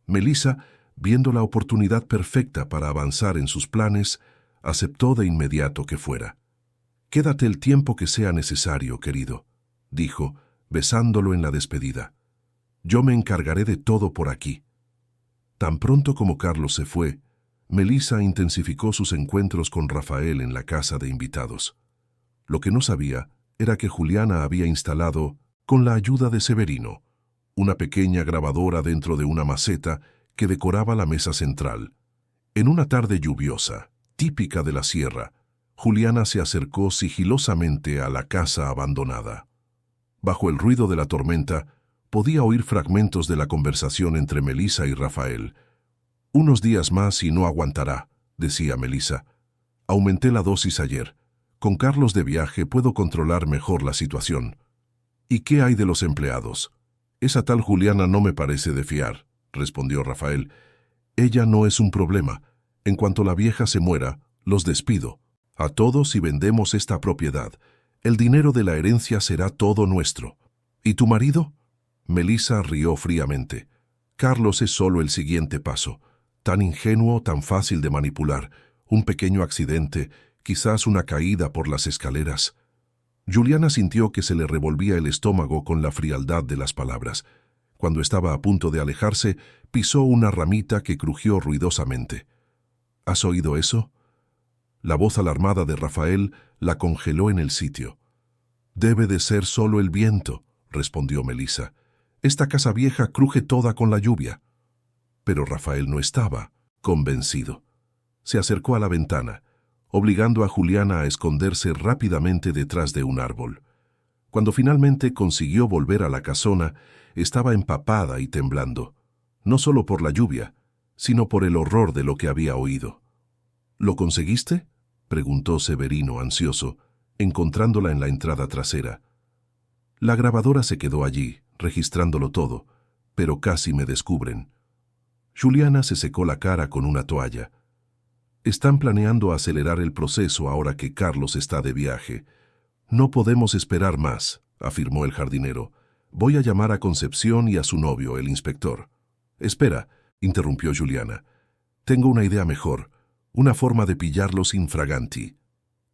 Melissa, viendo la oportunidad perfecta para avanzar en sus planes, aceptó de inmediato que fuera. «Quédate el tiempo que sea necesario, querido», dijo, besándolo en la despedida. «Yo me encargaré de todo por aquí». Tan pronto como Carlos se fue, Melissa intensificó sus encuentros con Rafael en la casa de invitados. Lo que no sabía era que Juliana había instalado, con la ayuda de Severino, una pequeña grabadora dentro de una maceta que decoraba la mesa central. En una tarde lluviosa, típica de la sierra, Juliana se acercó sigilosamente a la casa abandonada. Bajo el ruido de la tormenta, podía oír fragmentos de la conversación entre Melissa y Rafael. «Unos días más y no aguantará», decía Melissa. «Aumenté la dosis ayer. Con Carlos de viaje puedo controlar mejor la situación». «¿Y qué hay de los empleados?» «Esa tal Juliana no me parece de fiar», respondió Rafael. «Ella no es un problema. En cuanto la vieja se muera, los despido. A todos y vendemos esta propiedad. El dinero de la herencia será todo nuestro». «¿Y tu marido?» Melissa rió fríamente. «Carlos es solo el siguiente paso. Tan ingenuo, tan fácil de manipular. Un pequeño accidente, quizás una caída por las escaleras». Juliana sintió que se le revolvía el estómago con la frialdad de las palabras. Cuando estaba a punto de alejarse, pisó una ramita que crujió ruidosamente. «¿Has oído eso?» La voz alarmada de Rafael la congeló en el sitio. «Debe de ser solo el viento», respondió Melissa. Esta casa vieja cruje toda con la lluvia. Pero Rafael no estaba convencido. Se acercó a la ventana, obligando a Juliana a esconderse rápidamente detrás de un árbol. Cuando finalmente consiguió volver a la casona, estaba empapada y temblando, no solo por la lluvia, sino por el horror de lo que había oído. ¿Lo conseguiste?, preguntó Severino ansioso, encontrándola en la entrada trasera. La grabadora se quedó allí, registrándolo todo, pero casi me descubren. Juliana se secó la cara con una toalla. Están planeando acelerar el proceso ahora que Carlos está de viaje. No podemos esperar más, afirmó el jardinero. Voy a llamar a Concepción y a su novio, el inspector. Espera, interrumpió Juliana. Tengo una idea mejor, una forma de pillarlos infraganti.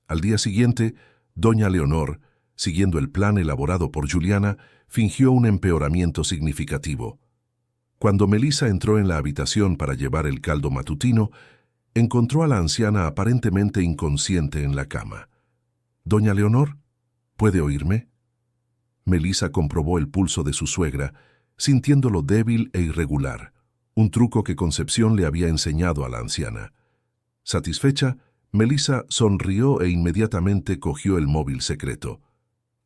Al día siguiente, doña Leonor, siguiendo el plan elaborado por Juliana, fingió un empeoramiento significativo. Cuando Melissa entró en la habitación para llevar el caldo matutino, encontró a la anciana aparentemente inconsciente en la cama. «¿Doña Leonor? ¿Puede oírme?» Melissa comprobó el pulso de su suegra, sintiéndolo débil e irregular, un truco que Concepción le había enseñado a la anciana. Satisfecha, Melissa sonrió e inmediatamente cogió el móvil secreto.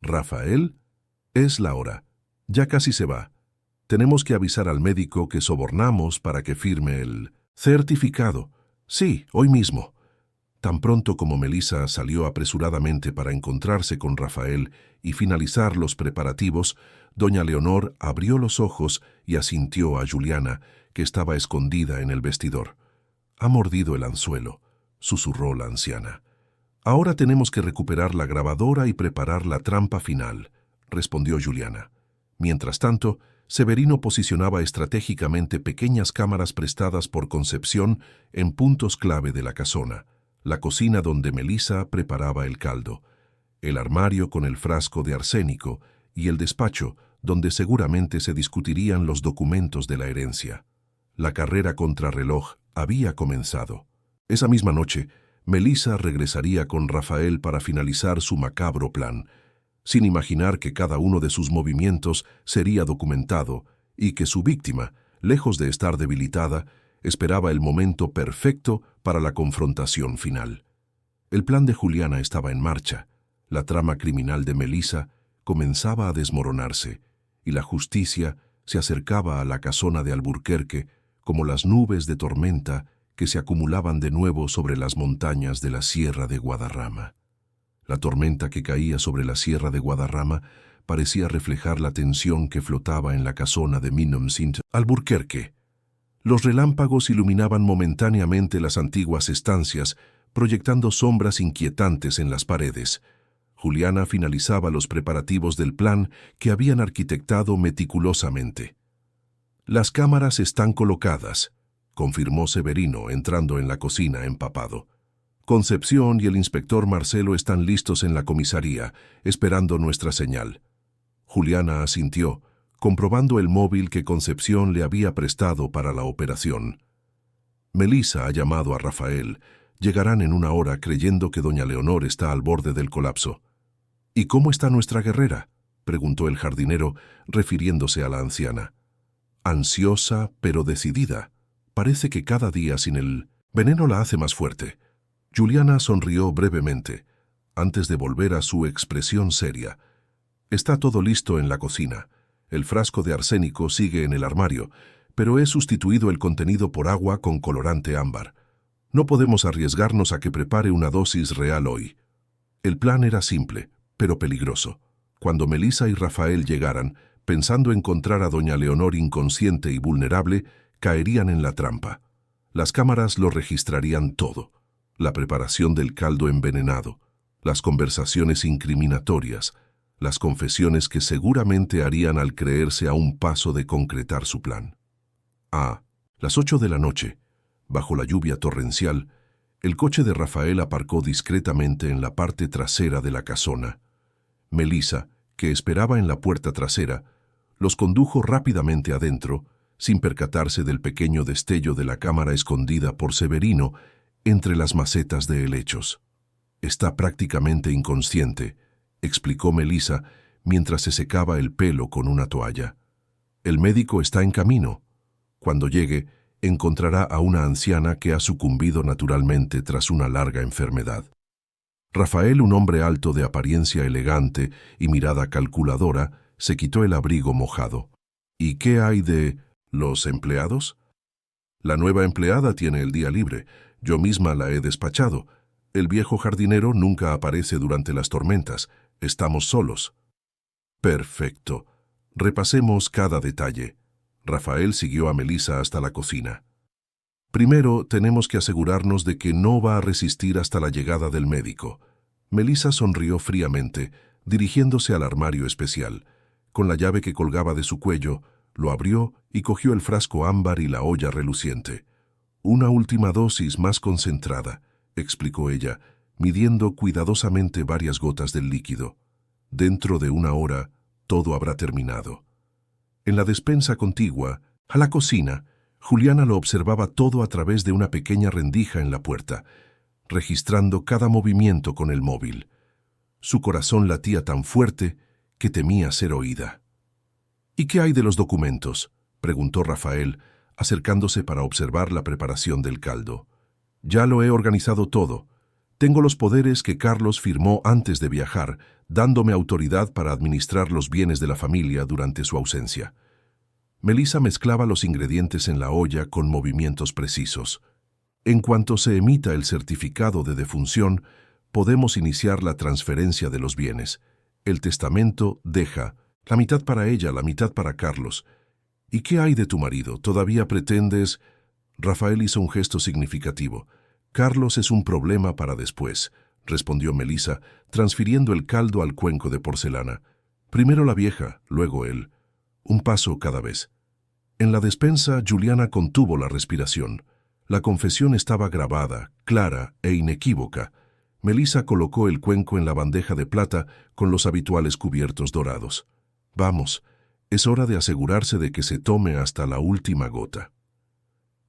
«Rafael, es la hora. Ya casi se va. Tenemos que avisar al médico que sobornamos para que firme el certificado. Sí, hoy mismo». Tan pronto como Melissa salió apresuradamente para encontrarse con Rafael y finalizar los preparativos, doña Leonor abrió los ojos y asintió a Juliana, que estaba escondida en el vestidor. «Ha mordido el anzuelo», susurró la anciana. «Ahora tenemos que recuperar la grabadora y preparar la trampa final», respondió Juliana. Mientras tanto, Severino posicionaba estratégicamente pequeñas cámaras prestadas por Concepción en puntos clave de la casona: la cocina donde Melissa preparaba el caldo, el armario con el frasco de arsénico y el despacho donde seguramente se discutirían los documentos de la herencia. La carrera contrarreloj había comenzado. Esa misma noche, Melissa regresaría con Rafael para finalizar su macabro plan, sin imaginar que cada uno de sus movimientos sería documentado y que su víctima, lejos de estar debilitada, esperaba el momento perfecto para la confrontación final. El plan de Juliana estaba en marcha, la trama criminal de Melissa comenzaba a desmoronarse y la justicia se acercaba a la casona de Alburquerque como las nubes de tormenta que se acumulaban de nuevo sobre las montañas de la Sierra de Guadarrama. La tormenta que caía sobre la Sierra de Guadarrama parecía reflejar la tensión que flotaba en la casona de Minomcint, Alburquerque. Los relámpagos iluminaban momentáneamente las antiguas estancias, proyectando sombras inquietantes en las paredes. Juliana finalizaba los preparativos del plan que habían arquitectado meticulosamente. «Las cámaras están colocadas», confirmó Severino entrando en la cocina empapado. «Concepción y el inspector Marcelo están listos en la comisaría, esperando nuestra señal». Juliana asintió, comprobando el móvil que Concepción le había prestado para la operación. «Melissa ha llamado a Rafael. Llegarán en una hora creyendo que doña Leonor está al borde del colapso». «¿Y cómo está nuestra guerrera?», preguntó el jardinero, refiriéndose a la anciana. «Ansiosa, pero decidida. Parece que cada día sin el veneno la hace más fuerte». Juliana sonrió brevemente, antes de volver a su expresión seria. «Está todo listo en la cocina. El frasco de arsénico sigue en el armario, pero he sustituido el contenido por agua con colorante ámbar. No podemos arriesgarnos a que prepare una dosis real hoy». El plan era simple, pero peligroso. Cuando Melissa y Rafael llegaran, pensando encontrar a doña Leonor inconsciente y vulnerable, caerían en la trampa. Las cámaras lo registrarían todo: la preparación del caldo envenenado, las conversaciones incriminatorias, las confesiones que seguramente harían al creerse a un paso de concretar su plan. A las 8 de la noche, bajo la lluvia torrencial, el coche de Rafael aparcó discretamente en la parte trasera de la casona. Melissa, que esperaba en la puerta trasera, los condujo rápidamente adentro, sin percatarse del pequeño destello de la cámara escondida por Severino entre las macetas de helechos. «Está prácticamente inconsciente», explicó Melissa mientras se secaba el pelo con una toalla. El médico está en camino. Cuando llegue, encontrará a una anciana que ha sucumbido naturalmente tras una larga enfermedad. Rafael, un hombre alto de apariencia elegante y mirada calculadora, se quitó el abrigo mojado. ¿Y qué hay de los empleados? La nueva empleada tiene el día libre. Yo misma la he despachado. El viejo jardinero nunca aparece durante las tormentas. Estamos solos. Perfecto. Repasemos cada detalle. Rafael siguió a Melissa hasta la cocina. Primero, tenemos que asegurarnos de que no va a resistir hasta la llegada del médico. Melissa sonrió fríamente, dirigiéndose al armario especial. Con la llave que colgaba de su cuello, lo abrió y cogió el frasco ámbar y la olla reluciente. Una última dosis más concentrada, explicó ella, midiendo cuidadosamente varias gotas del líquido. Dentro de 1 hora, todo habrá terminado. En la despensa contigua, a la cocina, Juliana lo observaba todo a través de una pequeña rendija en la puerta, registrando cada movimiento con el móvil. Su corazón latía tan fuerte que temía ser oída. ¿Y qué hay de los documentos?, preguntó Rafael, acercándose para observar la preparación del caldo. Ya lo he organizado todo. Tengo los poderes que Carlos firmó antes de viajar, dándome autoridad para administrar los bienes de la familia durante su ausencia. Melissa mezclaba los ingredientes en la olla con movimientos precisos. En cuanto se emita el certificado de defunción, podemos iniciar la transferencia de los bienes. El testamento deja la mitad para ella, la mitad para Carlos. ¿Y qué hay de tu marido? ¿Todavía pretendes...? Rafael hizo un gesto significativo. Carlos es un problema para después, respondió Melissa, transfiriendo el caldo al cuenco de porcelana. Primero la vieja, luego él. Un paso cada vez. En la despensa, Juliana contuvo la respiración. La confesión estaba grabada, clara e inequívoca. Melissa colocó el cuenco en la bandeja de plata con los habituales cubiertos dorados. Vamos, es hora de asegurarse de que se tome hasta la última gota.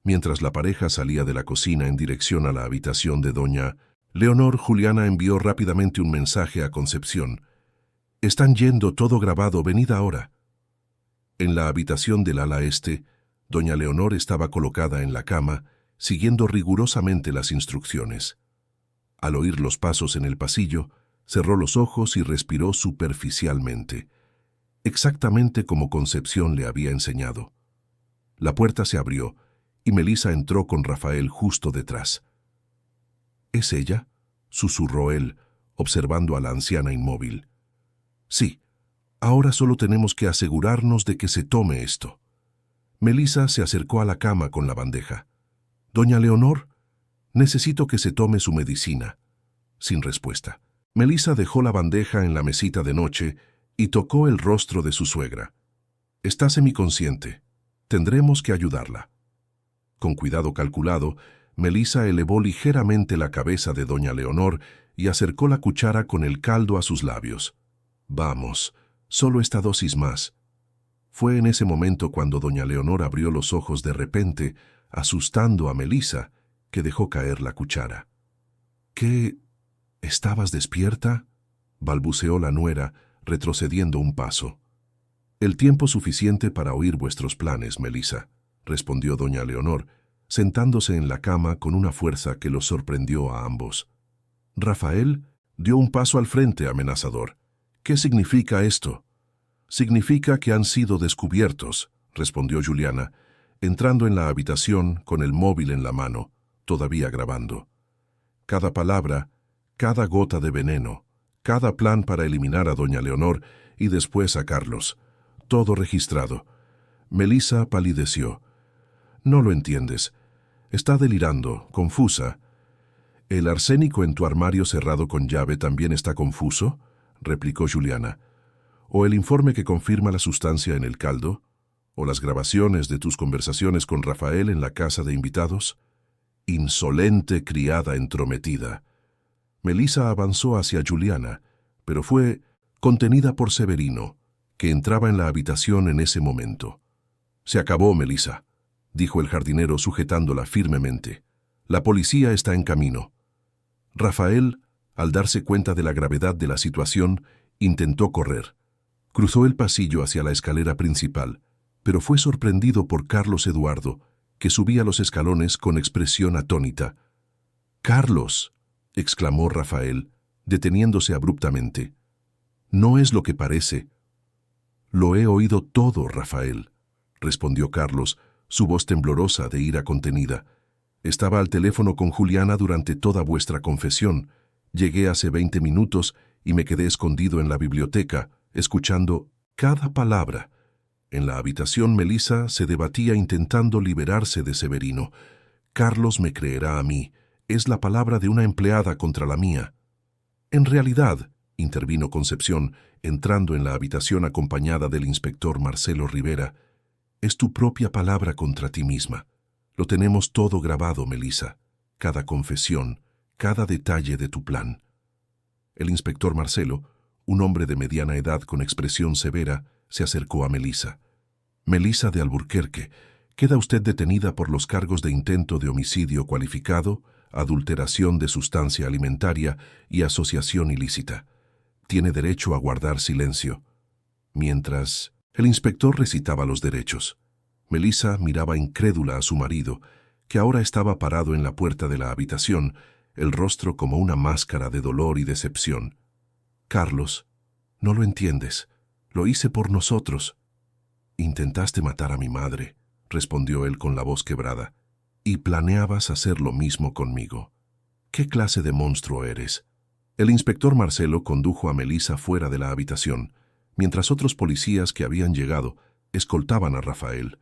Mientras la pareja salía de la cocina en dirección a la habitación de doña Leonor, Juliana envió rápidamente un mensaje a Concepción. «Están yendo, todo grabado, venid ahora». En la habitación del ala este, doña Leonor estaba colocada en la cama, siguiendo rigurosamente las instrucciones. Al oír los pasos en el pasillo, cerró los ojos y respiró superficialmente, exactamente como Concepción le había enseñado. La puerta se abrió y Melissa entró con Rafael justo detrás. «¿Es ella?», susurró él, observando a la anciana inmóvil. «Sí, ahora solo tenemos que asegurarnos de que se tome esto». Melissa se acercó a la cama con la bandeja. «Doña Leonor, necesito que se tome su medicina». Sin respuesta. Melissa dejó la bandeja en la mesita de noche y tocó el rostro de su suegra. «Está semiconsciente. Tendremos que ayudarla». Con cuidado calculado, Melissa elevó ligeramente la cabeza de doña Leonor y acercó la cuchara con el caldo a sus labios. «Vamos, solo esta dosis más». Fue en ese momento cuando doña Leonor abrió los ojos de repente, asustando a Melissa, que dejó caer la cuchara. «¿Qué? ¿Estabas despierta?», balbuceó la nuera, retrocediendo un paso. «El tiempo suficiente para oír vuestros planes, Melissa», respondió doña Leonor, sentándose en la cama con una fuerza que los sorprendió a ambos. Rafael dio un paso al frente amenazador. «¿Qué significa esto?». «Significa que han sido descubiertos», respondió Juliana, entrando en la habitación con el móvil en la mano, todavía grabando. Cada palabra, cada gota de veneno, cada plan para eliminar a doña Leonor y después a Carlos. Todo registrado. Melissa palideció. «No lo entiendes. Está delirando, confusa». «¿El arsénico en tu armario cerrado con llave también está confuso?», replicó Juliana. «¿O el informe que confirma la sustancia en el caldo? ¿O las grabaciones de tus conversaciones con Rafael en la casa de invitados?». «Insolente criada entrometida». Melissa avanzó hacia Juliana, pero fue contenida por Severino, que entraba en la habitación en ese momento. «Se acabó, Melissa», dijo el jardinero sujetándola firmemente. «La policía está en camino». Rafael, al darse cuenta de la gravedad de la situación, intentó correr. Cruzó el pasillo hacia la escalera principal, pero fue sorprendido por Carlos Eduardo, que subía los escalones con expresión atónita. «¡Carlos!», exclamó Rafael, deteniéndose abruptamente. «No es lo que parece». «Lo he oído todo, Rafael», respondió Carlos, su voz temblorosa de ira contenida. «Estaba al teléfono con Juliana durante toda vuestra confesión. Llegué hace 20 minutos y me quedé escondido en la biblioteca, escuchando cada palabra». En la habitación, Melissa se debatía intentando liberarse de Severino. «Carlos me creerá a mí. Es la palabra de una empleada contra la mía». «En realidad», intervino Concepción, entrando en la habitación acompañada del inspector Marcelo Rivera, «es tu propia palabra contra ti misma. Lo tenemos todo grabado, Melissa. Cada confesión, cada detalle de tu plan». El inspector Marcelo, un hombre de mediana edad con expresión severa, se acercó a Melissa. «Melissa de Alburquerque, queda usted detenida por los cargos de intento de homicidio cualificado, adulteración de sustancia alimentaria y asociación ilícita. Tiene derecho a guardar silencio». Mientras el inspector recitaba los derechos, Melissa miraba incrédula a su marido, que ahora estaba parado en la puerta de la habitación, el rostro como una máscara de dolor y decepción. «Carlos, no lo entiendes. Lo hice por nosotros». «Intentaste matar a mi madre», respondió él con la voz quebrada, «y planeabas hacer lo mismo conmigo. ¿Qué clase de monstruo eres?». El inspector Marcelo condujo a Melissa fuera de la habitación, mientras otros policías que habían llegado escoltaban a Rafael.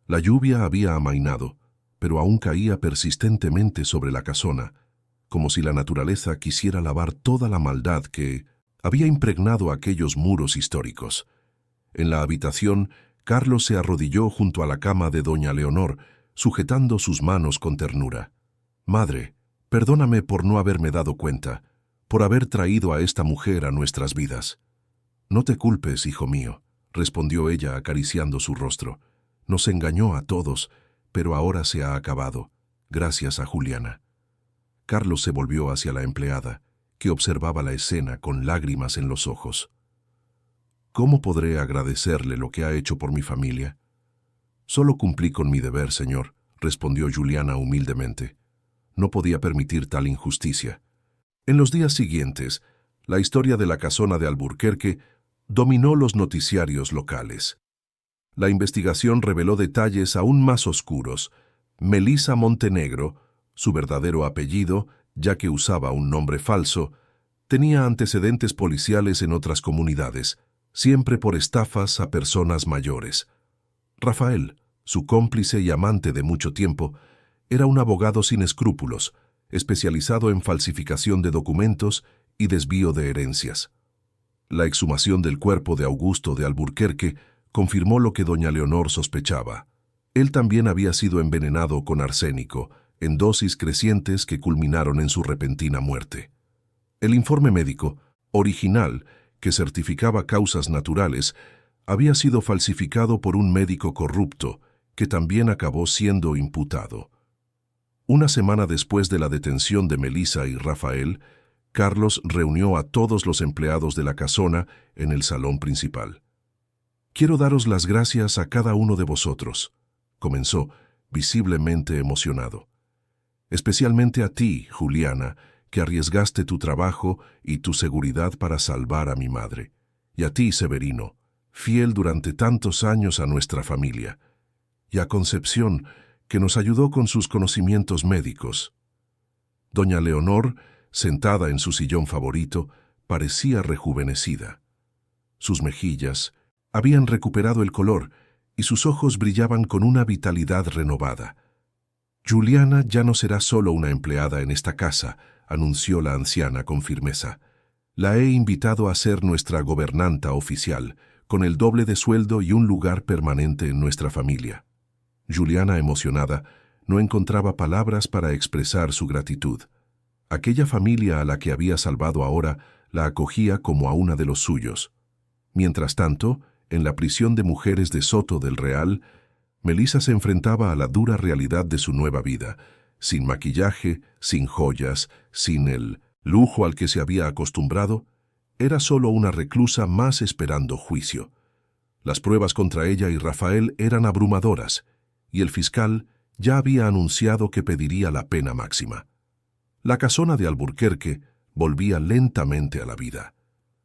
La lluvia había amainado, pero aún caía persistentemente sobre la casona, como si la naturaleza quisiera lavar toda la maldad que había impregnado aquellos muros históricos. En la habitación, Carlos se arrodilló junto a la cama de doña Leonor, sujetando sus manos con ternura. «Madre, perdóname por no haberme dado cuenta, por haber traído a esta mujer a nuestras vidas». «No te culpes, hijo mío», respondió ella acariciando su rostro. «Nos engañó a todos, pero ahora se ha acabado, gracias a Juliana». Carlos se volvió hacia la empleada, que observaba la escena con lágrimas en los ojos. «¿Cómo podré agradecerle lo que ha hecho por mi familia?». «Solo cumplí con mi deber, señor», respondió Juliana humildemente. No podía permitir tal injusticia. En los días siguientes, la historia de la casona de Alburquerque dominó los noticiarios locales. La investigación reveló detalles aún más oscuros. Melissa Montenegro, su verdadero apellido, ya que usaba un nombre falso, tenía antecedentes policiales en otras comunidades, siempre por estafas a personas mayores. Rafael, su cómplice y amante de mucho tiempo, era un abogado sin escrúpulos, especializado en falsificación de documentos y desvío de herencias. La exhumación del cuerpo de Augusto de Alburquerque confirmó lo que doña Leonor sospechaba. Él también había sido envenenado con arsénico, en dosis crecientes que culminaron en su repentina muerte. El informe médico, original, que certificaba causas naturales, había sido falsificado por un médico corrupto, que también acabó siendo imputado. Una semana después de la detención de Melissa y Rafael, Carlos reunió a todos los empleados de la casona en el salón principal. «Quiero daros las gracias a cada uno de vosotros», comenzó, visiblemente emocionado. «Especialmente a ti, Juliana, que arriesgaste tu trabajo y tu seguridad para salvar a mi madre. Y a ti, Severino, fiel durante tantos años a nuestra familia. Y a Concepción, que nos ayudó con sus conocimientos médicos». Doña Leonor, sentada en su sillón favorito, parecía rejuvenecida. Sus mejillas habían recuperado el color y sus ojos brillaban con una vitalidad renovada. «Juliana ya no será solo una empleada en esta casa», anunció la anciana con firmeza. «La he invitado a ser nuestra gobernanta oficial, con el doble de sueldo y un lugar permanente en nuestra familia». Juliana, emocionada, no encontraba palabras para expresar su gratitud. Aquella familia a la que había salvado ahora la acogía como a una de los suyos. Mientras tanto, en la prisión de mujeres de Soto del Real, Melissa se enfrentaba a la dura realidad de su nueva vida, sin maquillaje, sin joyas, sin el lujo al que se había acostumbrado. Era solo una reclusa más esperando juicio. Las pruebas contra ella y Rafael eran abrumadoras, y el fiscal ya había anunciado que pediría la pena máxima. La casona de Alburquerque volvía lentamente a la vida.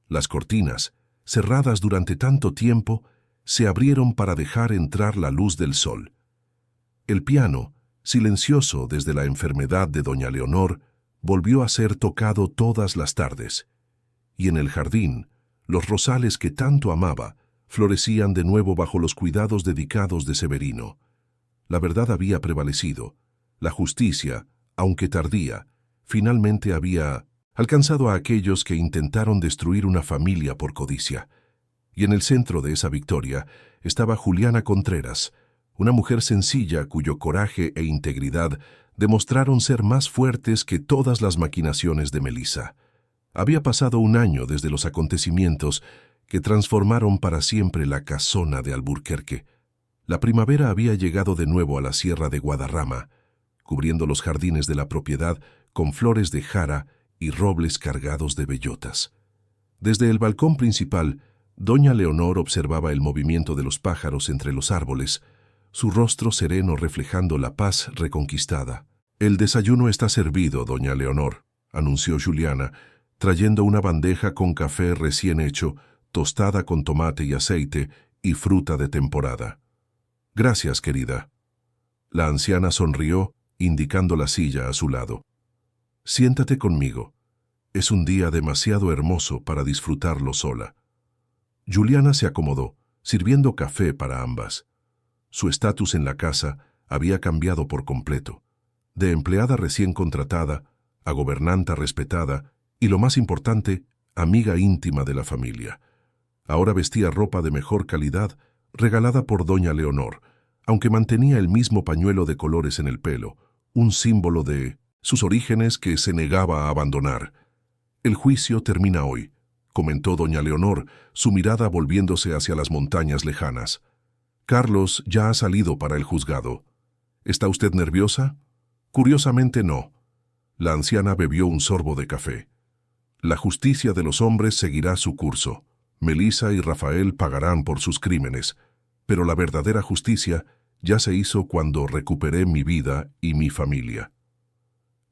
Las cortinas, cerradas durante tanto tiempo, se abrieron para dejar entrar la luz del sol. El piano, silencioso desde la enfermedad de doña Leonor, volvió a ser tocado todas las tardes. Y en el jardín, los rosales que tanto amaba florecían de nuevo bajo los cuidados dedicados de Severino. La verdad había prevalecido. La justicia, aunque tardía, finalmente había alcanzado a aquellos que intentaron destruir una familia por codicia. Y en el centro de esa victoria estaba Juliana Contreras, una mujer sencilla cuyo coraje e integridad demostraron ser más fuertes que todas las maquinaciones de Melissa. Había pasado un año desde los acontecimientos que transformaron para siempre la casona de Alburquerque. La primavera había llegado de nuevo a la sierra de Guadarrama, cubriendo los jardines de la propiedad con flores de jara y robles cargados de bellotas. Desde el balcón principal, doña Leonor observaba el movimiento de los pájaros entre los árboles, su rostro sereno reflejando la paz reconquistada. «El desayuno está servido, doña Leonor», anunció Juliana, trayendo una bandeja con café recién hecho, tostada con tomate y aceite y fruta de temporada. «Gracias, querida». La anciana sonrió, indicando la silla a su lado. «Siéntate conmigo. Es un día demasiado hermoso para disfrutarlo sola». Juliana se acomodó, sirviendo café para ambas. Su estatus en la casa había cambiado por completo. De empleada recién contratada a gobernanta respetada y, lo más importante, amiga íntima de la familia. Ahora vestía ropa de mejor calidad, regalada por doña Leonor, aunque mantenía el mismo pañuelo de colores en el pelo, un símbolo de sus orígenes que se negaba a abandonar. «El juicio termina hoy», comentó doña Leonor, su mirada volviéndose hacia las montañas lejanas. «Carlos ya ha salido para el juzgado. ¿Está usted nerviosa?» «Curiosamente no». La anciana bebió un sorbo de café. «La justicia de los hombres seguirá su curso. Melissa y Rafael pagarán por sus crímenes, pero la verdadera justicia ya se hizo cuando recuperé mi vida y mi familia».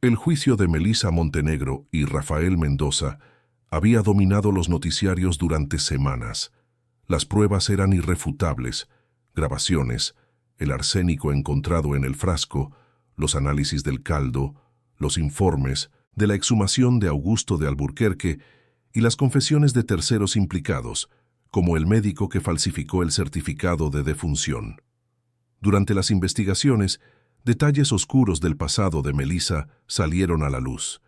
El juicio de Melissa Montenegro y Rafael Mendoza había dominado los noticiarios durante semanas. Las pruebas eran irrefutables: grabaciones, el arsénico encontrado en el frasco, los análisis del caldo, los informes de la exhumación de Augusto de Alburquerque y las confesiones de terceros implicados, como el médico que falsificó el certificado de defunción. Durante las investigaciones, detalles oscuros del pasado de Melissa salieron a la luz.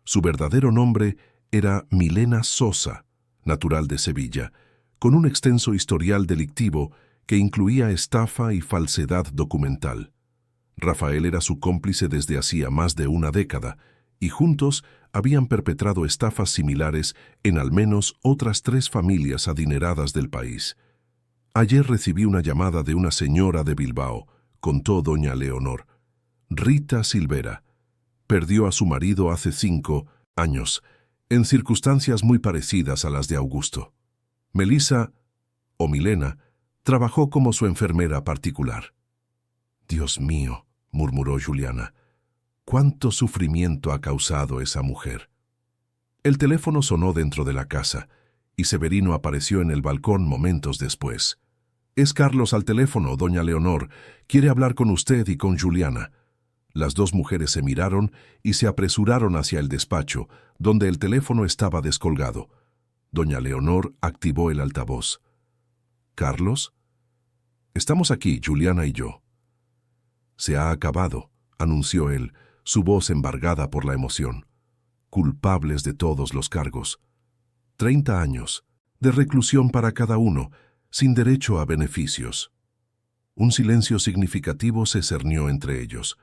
Su verdadero nombre era Milena Sosa, natural de Sevilla, con un extenso historial delictivo que incluía estafa y falsedad documental. Rafael era su cómplice desde hacía más de una década, y juntos habían perpetrado estafas similares en al menos otras 3 familias adineradas del país. «Ayer recibí una llamada de una señora de Bilbao», contó doña Leonor. «Rita Silvera. Perdió a su marido hace 5 años, en circunstancias muy parecidas a las de Augusto. Melissa, o Milena, trabajó como su enfermera particular». «Dios mío», murmuró Juliana, «cuánto sufrimiento ha causado esa mujer». El teléfono sonó dentro de la casa, y Severino apareció en el balcón momentos después. «Es Carlos al teléfono, doña Leonor. Quiere hablar con usted y con Juliana». Las 2 mujeres se miraron y se apresuraron hacia el despacho, donde el teléfono estaba descolgado. Doña Leonor activó el altavoz. «¿Carlos?» «Estamos aquí, Juliana y yo». «Se ha acabado», anunció él, su voz embargada por la emoción. «Culpables de todos los cargos. 30 años, de reclusión para cada uno, sin derecho a beneficios». Un silencio significativo se cernió entre ellos.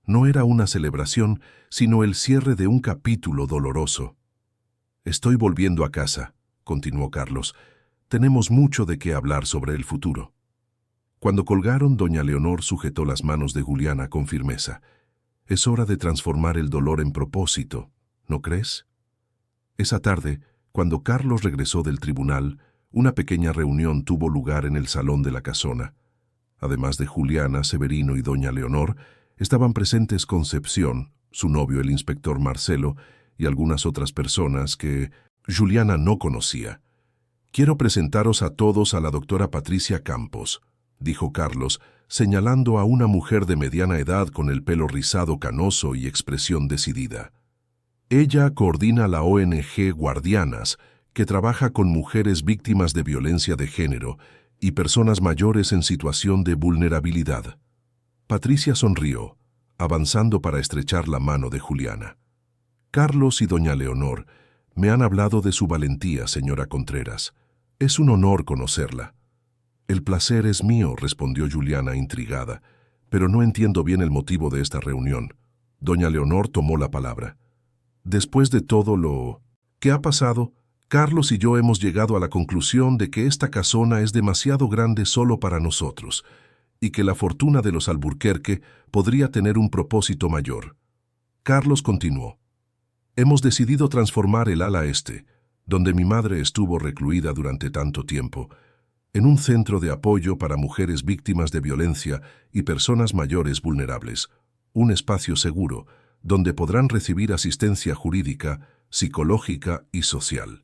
No era una celebración, sino el cierre de un capítulo doloroso. «Estoy volviendo a casa», continuó Carlos. «Tenemos mucho de qué hablar sobre el futuro». Cuando colgaron, doña Leonor sujetó las manos de Juliana con firmeza. «Es hora de transformar el dolor en propósito, ¿no crees?». Esa tarde, cuando Carlos regresó del tribunal, Una pequeña reunión tuvo lugar en el salón de la casona. Además de Juliana, Severino y doña Leonor, estaban presentes Concepción, su novio el inspector Marcelo, y algunas otras personas que Juliana no conocía. «Quiero presentaros a todos a la doctora Patricia Campos», dijo Carlos, señalando a una mujer de mediana edad con el pelo rizado canoso y expresión decidida. Ella coordina la ONG Guardianas, que trabaja con mujeres víctimas de violencia de género y personas mayores en situación de vulnerabilidad. Patricia sonrió, avanzando para estrechar la mano de Juliana. «Carlos y doña Leonor me han hablado de su valentía, señora Contreras. Es un honor conocerla». «El placer es mío», respondió Juliana intrigada, «pero no entiendo bien el motivo de esta reunión». Doña Leonor tomó la palabra. «Después de todo lo que ha pasado, Carlos y yo hemos llegado a la conclusión de que esta casona es demasiado grande solo para nosotros y que la fortuna de los Alburquerque podría tener un propósito mayor». Carlos continuó. «Hemos decidido transformar el ala este, donde mi madre estuvo recluida durante tanto tiempo, en un centro de apoyo para mujeres víctimas de violencia y personas mayores vulnerables, un espacio seguro donde podrán recibir asistencia jurídica, psicológica y social».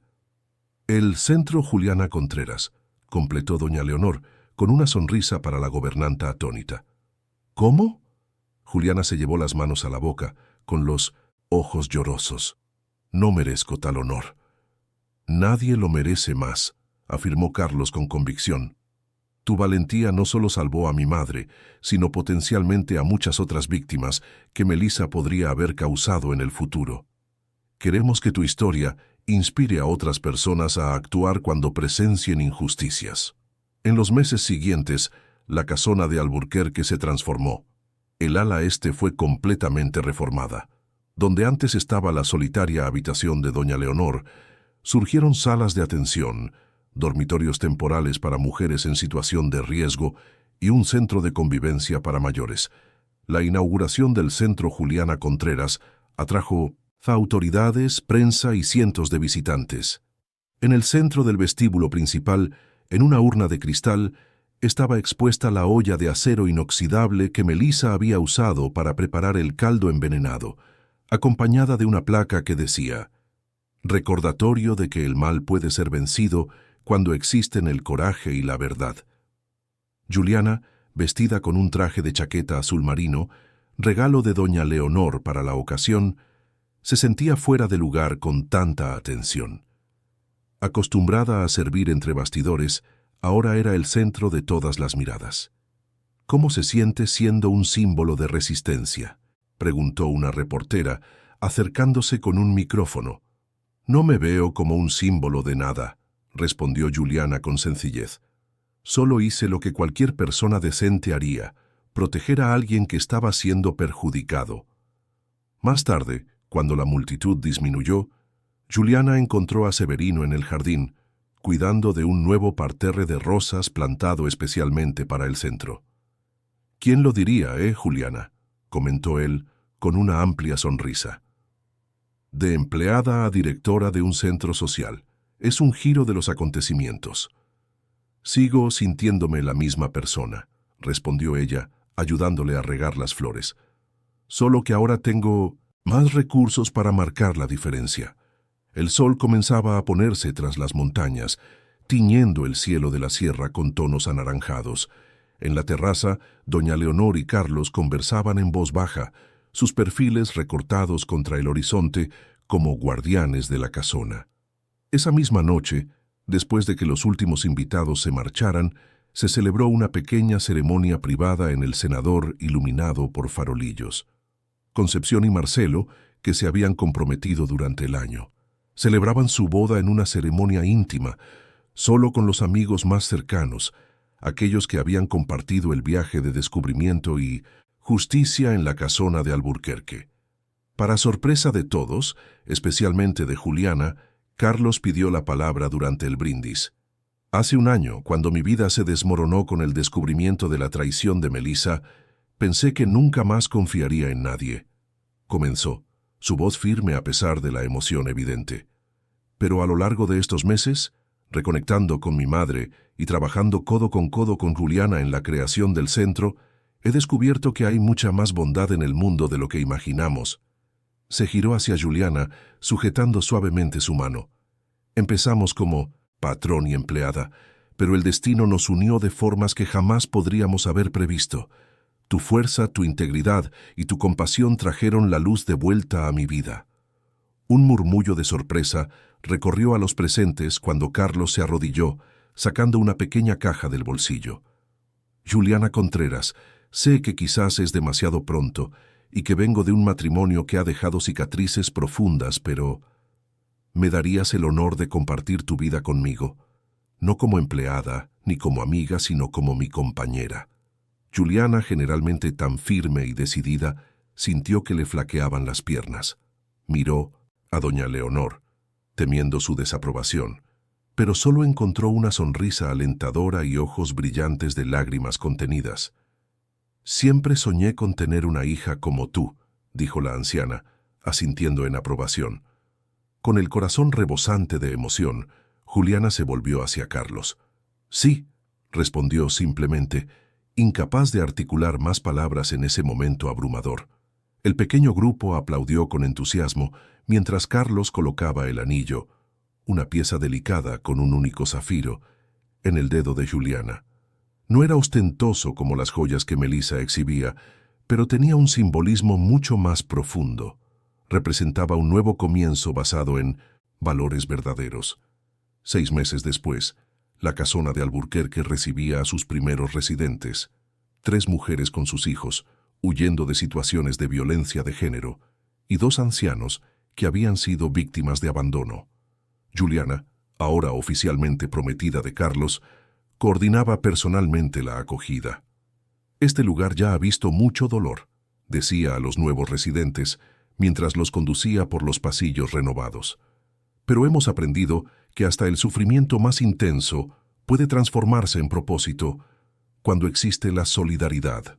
«El Centro Juliana Contreras», completó doña Leonor, con una sonrisa para la gobernanta atónita. «¿Cómo?». Juliana se llevó las manos a la boca, con los ojos llorosos. «No merezco tal honor». «Nadie lo merece más», afirmó Carlos con convicción. «Tu valentía no solo salvó a mi madre, sino potencialmente a muchas otras víctimas que Melissa podría haber causado en el futuro. Queremos que tu historia inspire a otras personas a actuar cuando presencien injusticias». En los meses siguientes, la casona de Alburquerque se transformó. El ala este fue completamente reformada. Donde antes estaba la solitaria habitación de doña Leonor, surgieron salas de atención, dormitorios temporales para mujeres en situación de riesgo y un centro de convivencia para mayores. La inauguración del Centro Juliana Contreras atrajo a autoridades, prensa y cientos de visitantes. En el centro del vestíbulo principal, en una urna de cristal, estaba expuesta la olla de acero inoxidable que Melissa había usado para preparar el caldo envenenado, acompañada de una placa que decía: «Recordatorio de que el mal puede ser vencido cuando existen el coraje y la verdad». Juliana, vestida con un traje de chaqueta azul marino, regalo de doña Leonor para la ocasión, se sentía fuera de lugar con tanta atención. Acostumbrada a servir entre bastidores, ahora era el centro de todas las miradas. «¿Cómo se siente siendo un símbolo de resistencia?», preguntó una reportera, acercándose con un micrófono. «No me veo como un símbolo de nada», respondió Juliana con sencillez. «Solo hice lo que cualquier persona decente haría, proteger a alguien que estaba siendo perjudicado». Más tarde, cuando la multitud disminuyó, Juliana encontró a Severino en el jardín, cuidando de un nuevo parterre de rosas plantado especialmente para el centro. «¿Quién lo diría, Juliana?», comentó él, con una amplia sonrisa. «De empleada a directora de un centro social. Es un giro de los acontecimientos». «Sigo sintiéndome la misma persona», respondió ella, ayudándole a regar las flores. «Solo que ahora tengo más recursos para marcar la diferencia». El sol comenzaba a ponerse tras las montañas, tiñendo el cielo de la sierra con tonos anaranjados. En la terraza, doña Leonor y Carlos conversaban en voz baja, sus perfiles recortados contra el horizonte como guardianes de la casona. Esa misma noche, después de que los últimos invitados se marcharan, se celebró una pequeña ceremonia privada en el cenador iluminado por farolillos. Concepción y Marcelo, que se habían comprometido durante el año, celebraban su boda en una ceremonia íntima, solo con los amigos más cercanos, aquellos que habían compartido el viaje de descubrimiento y justicia en la casona de Alburquerque. Para sorpresa de todos, especialmente de Juliana, Carlos pidió la palabra durante el brindis. «Hace un año, cuando mi vida se desmoronó con el descubrimiento de la traición de Melissa, pensé que nunca más confiaría en nadie», comenzó, su voz firme a pesar de la emoción evidente. «Pero a lo largo de estos meses, Reconectando con mi madre y trabajando codo con Juliana en la creación del centro, he descubierto que hay mucha más bondad en el mundo de lo que imaginamos. Se giró hacia Juliana, sujetando suavemente su mano. Empezamos como patrón y empleada, pero el destino nos unió de formas que jamás podríamos haber previsto. Tu fuerza, tu integridad y tu compasión trajeron la luz de vuelta a mi vida. Un murmullo de sorpresa recorrió a los presentes cuando Carlos se arrodilló, sacando una pequeña caja del bolsillo. Juliana Contreras, sé que quizás es demasiado pronto y que vengo de un matrimonio que ha dejado cicatrices profundas, pero ¿me darías el honor de compartir tu vida conmigo? No como empleada, ni como amiga, sino como mi compañera. Juliana, generalmente tan firme y decidida, sintió que le flaqueaban las piernas. Miró a doña Leonor, temiendo su desaprobación, pero solo encontró una sonrisa alentadora y ojos brillantes de lágrimas contenidas. «Siempre soñé con tener una hija como tú», dijo la anciana, asintiendo en aprobación. Con el corazón rebosante de emoción, Juliana se volvió hacia Carlos. «Sí», respondió simplemente, incapaz de articular más palabras en ese momento abrumador. El pequeño grupo aplaudió con entusiasmo mientras Carlos colocaba el anillo, una pieza delicada con un único zafiro, en el dedo de Juliana. No era ostentoso como las joyas que Melissa exhibía, pero tenía un simbolismo mucho más profundo. Representaba un nuevo comienzo basado en valores verdaderos. 6 meses después, la casona de Alburquerque recibía a sus primeros residentes, 3 mujeres con sus hijos, huyendo de situaciones de violencia de género, y 2 ancianos que habían sido víctimas de abandono. Juliana, ahora oficialmente prometida de Carlos, coordinaba personalmente la acogida. «Este lugar ya ha visto mucho dolor», decía a los nuevos residentes, mientras los conducía por los pasillos renovados. «Pero hemos aprendido que hasta el sufrimiento más intenso puede transformarse en propósito cuando existe la solidaridad».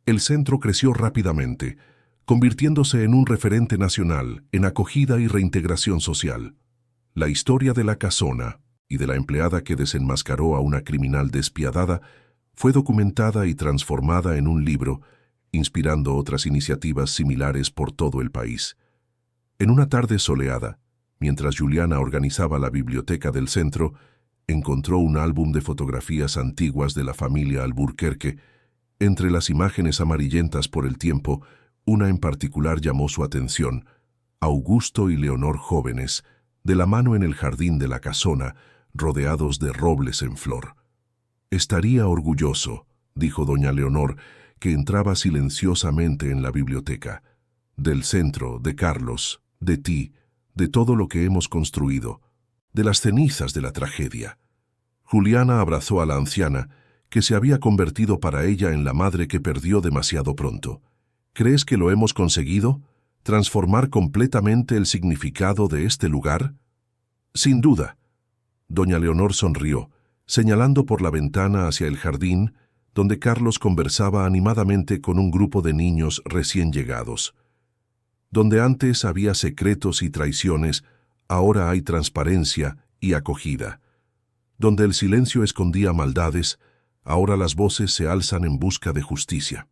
El centro creció rápidamente, convirtiéndose en un referente nacional en acogida y reintegración social. La historia de la casona y de la empleada que desenmascaró a una criminal despiadada fue documentada y transformada en un libro, inspirando otras iniciativas similares por todo el país. En una tarde soleada, mientras Juliana organizaba la biblioteca del centro, encontró un álbum de fotografías antiguas de la familia Alburquerque. Entre las imágenes amarillentas por el tiempo, una en particular llamó su atención: Augusto y Leonor jóvenes, de la mano en el jardín de la casona, rodeados de robles en flor. «Estaría orgulloso», dijo doña Leonor, que entraba silenciosamente en la biblioteca, «del centro, de Carlos, de ti, de todo lo que hemos construido, de las cenizas de la tragedia». Juliana abrazó a la anciana, que se había convertido para ella en la madre que perdió demasiado pronto. «¿Crees que lo hemos conseguido? ¿Transformar completamente el significado de este lugar?» «Sin duda». Doña Leonor sonrió, señalando por la ventana hacia el jardín, donde Carlos conversaba animadamente con un grupo de niños recién llegados. Donde antes había secretos y traiciones, ahora hay transparencia y acogida. Donde el silencio escondía maldades, ahora las voces se alzan en busca de justicia.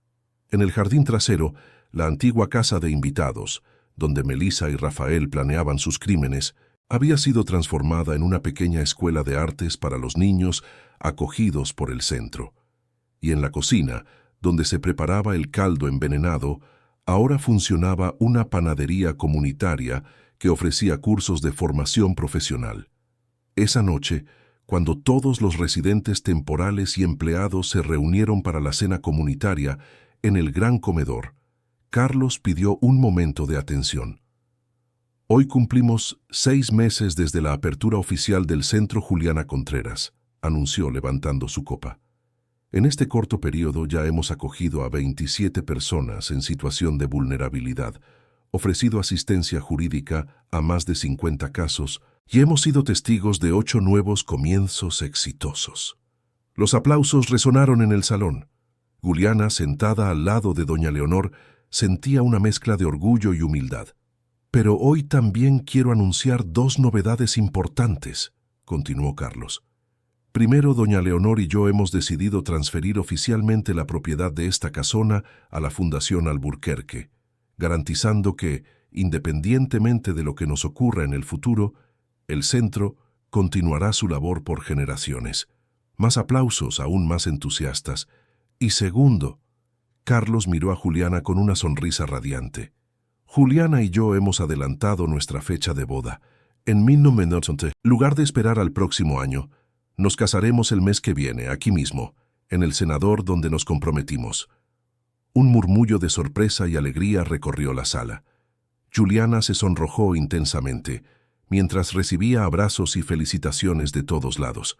En el jardín trasero, la antigua casa de invitados, donde Melissa y Rafael planeaban sus crímenes, había sido transformada en una pequeña escuela de artes para los niños acogidos por el centro. Y en la cocina, donde se preparaba el caldo envenenado, ahora funcionaba una panadería comunitaria que ofrecía cursos de formación profesional. Esa noche, cuando todos los residentes temporales y empleados se reunieron para la cena comunitaria en el gran comedor, Carlos pidió un momento de atención. «Hoy cumplimos 6 meses desde la apertura oficial del Centro Juliana Contreras», anunció levantando su copa. «En este corto periodo ya hemos acogido a 27 personas en situación de vulnerabilidad, ofrecido asistencia jurídica a más de 50 casos y hemos sido testigos de 8 nuevos comienzos exitosos». Los aplausos resonaron en el salón. Juliana, sentada al lado de doña Leonor, sentía una mezcla de orgullo y humildad. «Pero hoy también quiero anunciar 2 novedades importantes», continuó Carlos. Primero, doña Leonor y yo hemos decidido transferir oficialmente la propiedad de esta casona a la Fundación Alburquerque, garantizando que, independientemente de lo que nos ocurra en el futuro, el centro continuará su labor por generaciones. Más aplausos, aún más entusiastas. Y segundo, Carlos miró a Juliana con una sonrisa radiante. Juliana y yo hemos adelantado nuestra fecha de boda. En 1990, en lugar de esperar al próximo año, nos casaremos el mes que viene, aquí mismo, en el Senador donde nos comprometimos. Un murmullo de sorpresa y alegría recorrió la sala. Juliana se sonrojó intensamente, mientras recibía abrazos y felicitaciones de todos lados.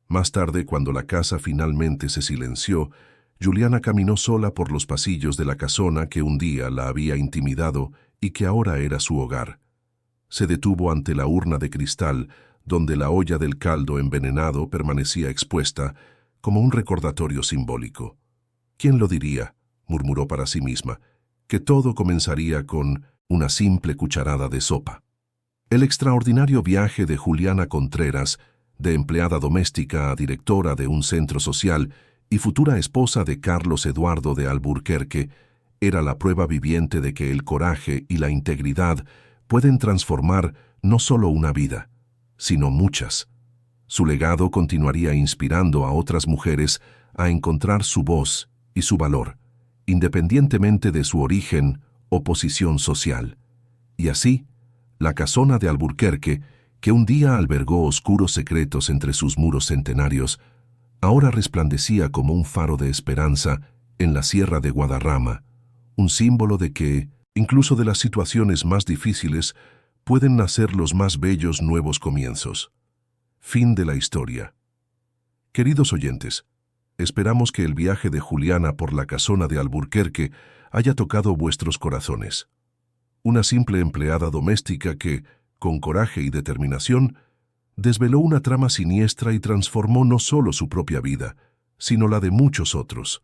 Más tarde, cuando la casa finalmente se silenció, Juliana caminó sola por los pasillos de la casona que un día la había intimidado y que ahora era su hogar. Se detuvo ante la urna de cristal, donde la olla del caldo envenenado permanecía expuesta, como un recordatorio simbólico. ¿Quién lo diría?, murmuró para sí misma, que todo comenzaría con una simple cucharada de sopa. El extraordinario viaje de Juliana Contreras, de empleada doméstica a directora de un centro social y futura esposa de Carlos Eduardo de Alburquerque, era la prueba viviente de que el coraje y la integridad pueden transformar no solo una vida, sino muchas. Su legado continuaría inspirando a otras mujeres a encontrar su voz y su valor, independientemente de su origen o posición social. Y así, la casona de Alburquerque, que un día albergó oscuros secretos entre sus muros centenarios, ahora resplandecía como un faro de esperanza en la Sierra de Guadarrama, un símbolo de que, incluso de las situaciones más difíciles, pueden nacer los más bellos nuevos comienzos. Fin de la historia. Queridos oyentes, esperamos que el viaje de Juliana por la casona de Alburquerque haya tocado vuestros corazones. Una simple empleada doméstica que, con coraje y determinación, desveló una trama siniestra y transformó no solo su propia vida, sino la de muchos otros.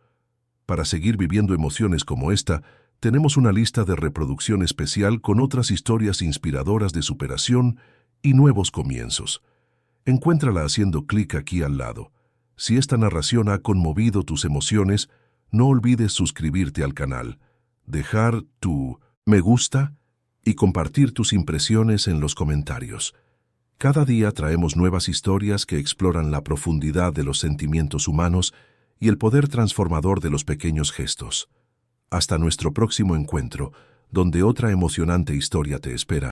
Para seguir viviendo emociones como esta, tenemos una lista de reproducción especial con otras historias inspiradoras de superación y nuevos comienzos. Encuéntrala haciendo clic aquí al lado. Si esta narración ha conmovido tus emociones, no olvides suscribirte al canal, dejar tu me gusta y compartir tus impresiones en los comentarios. Cada día traemos nuevas historias que exploran la profundidad de los sentimientos humanos y el poder transformador de los pequeños gestos. Hasta nuestro próximo encuentro, donde otra emocionante historia te espera.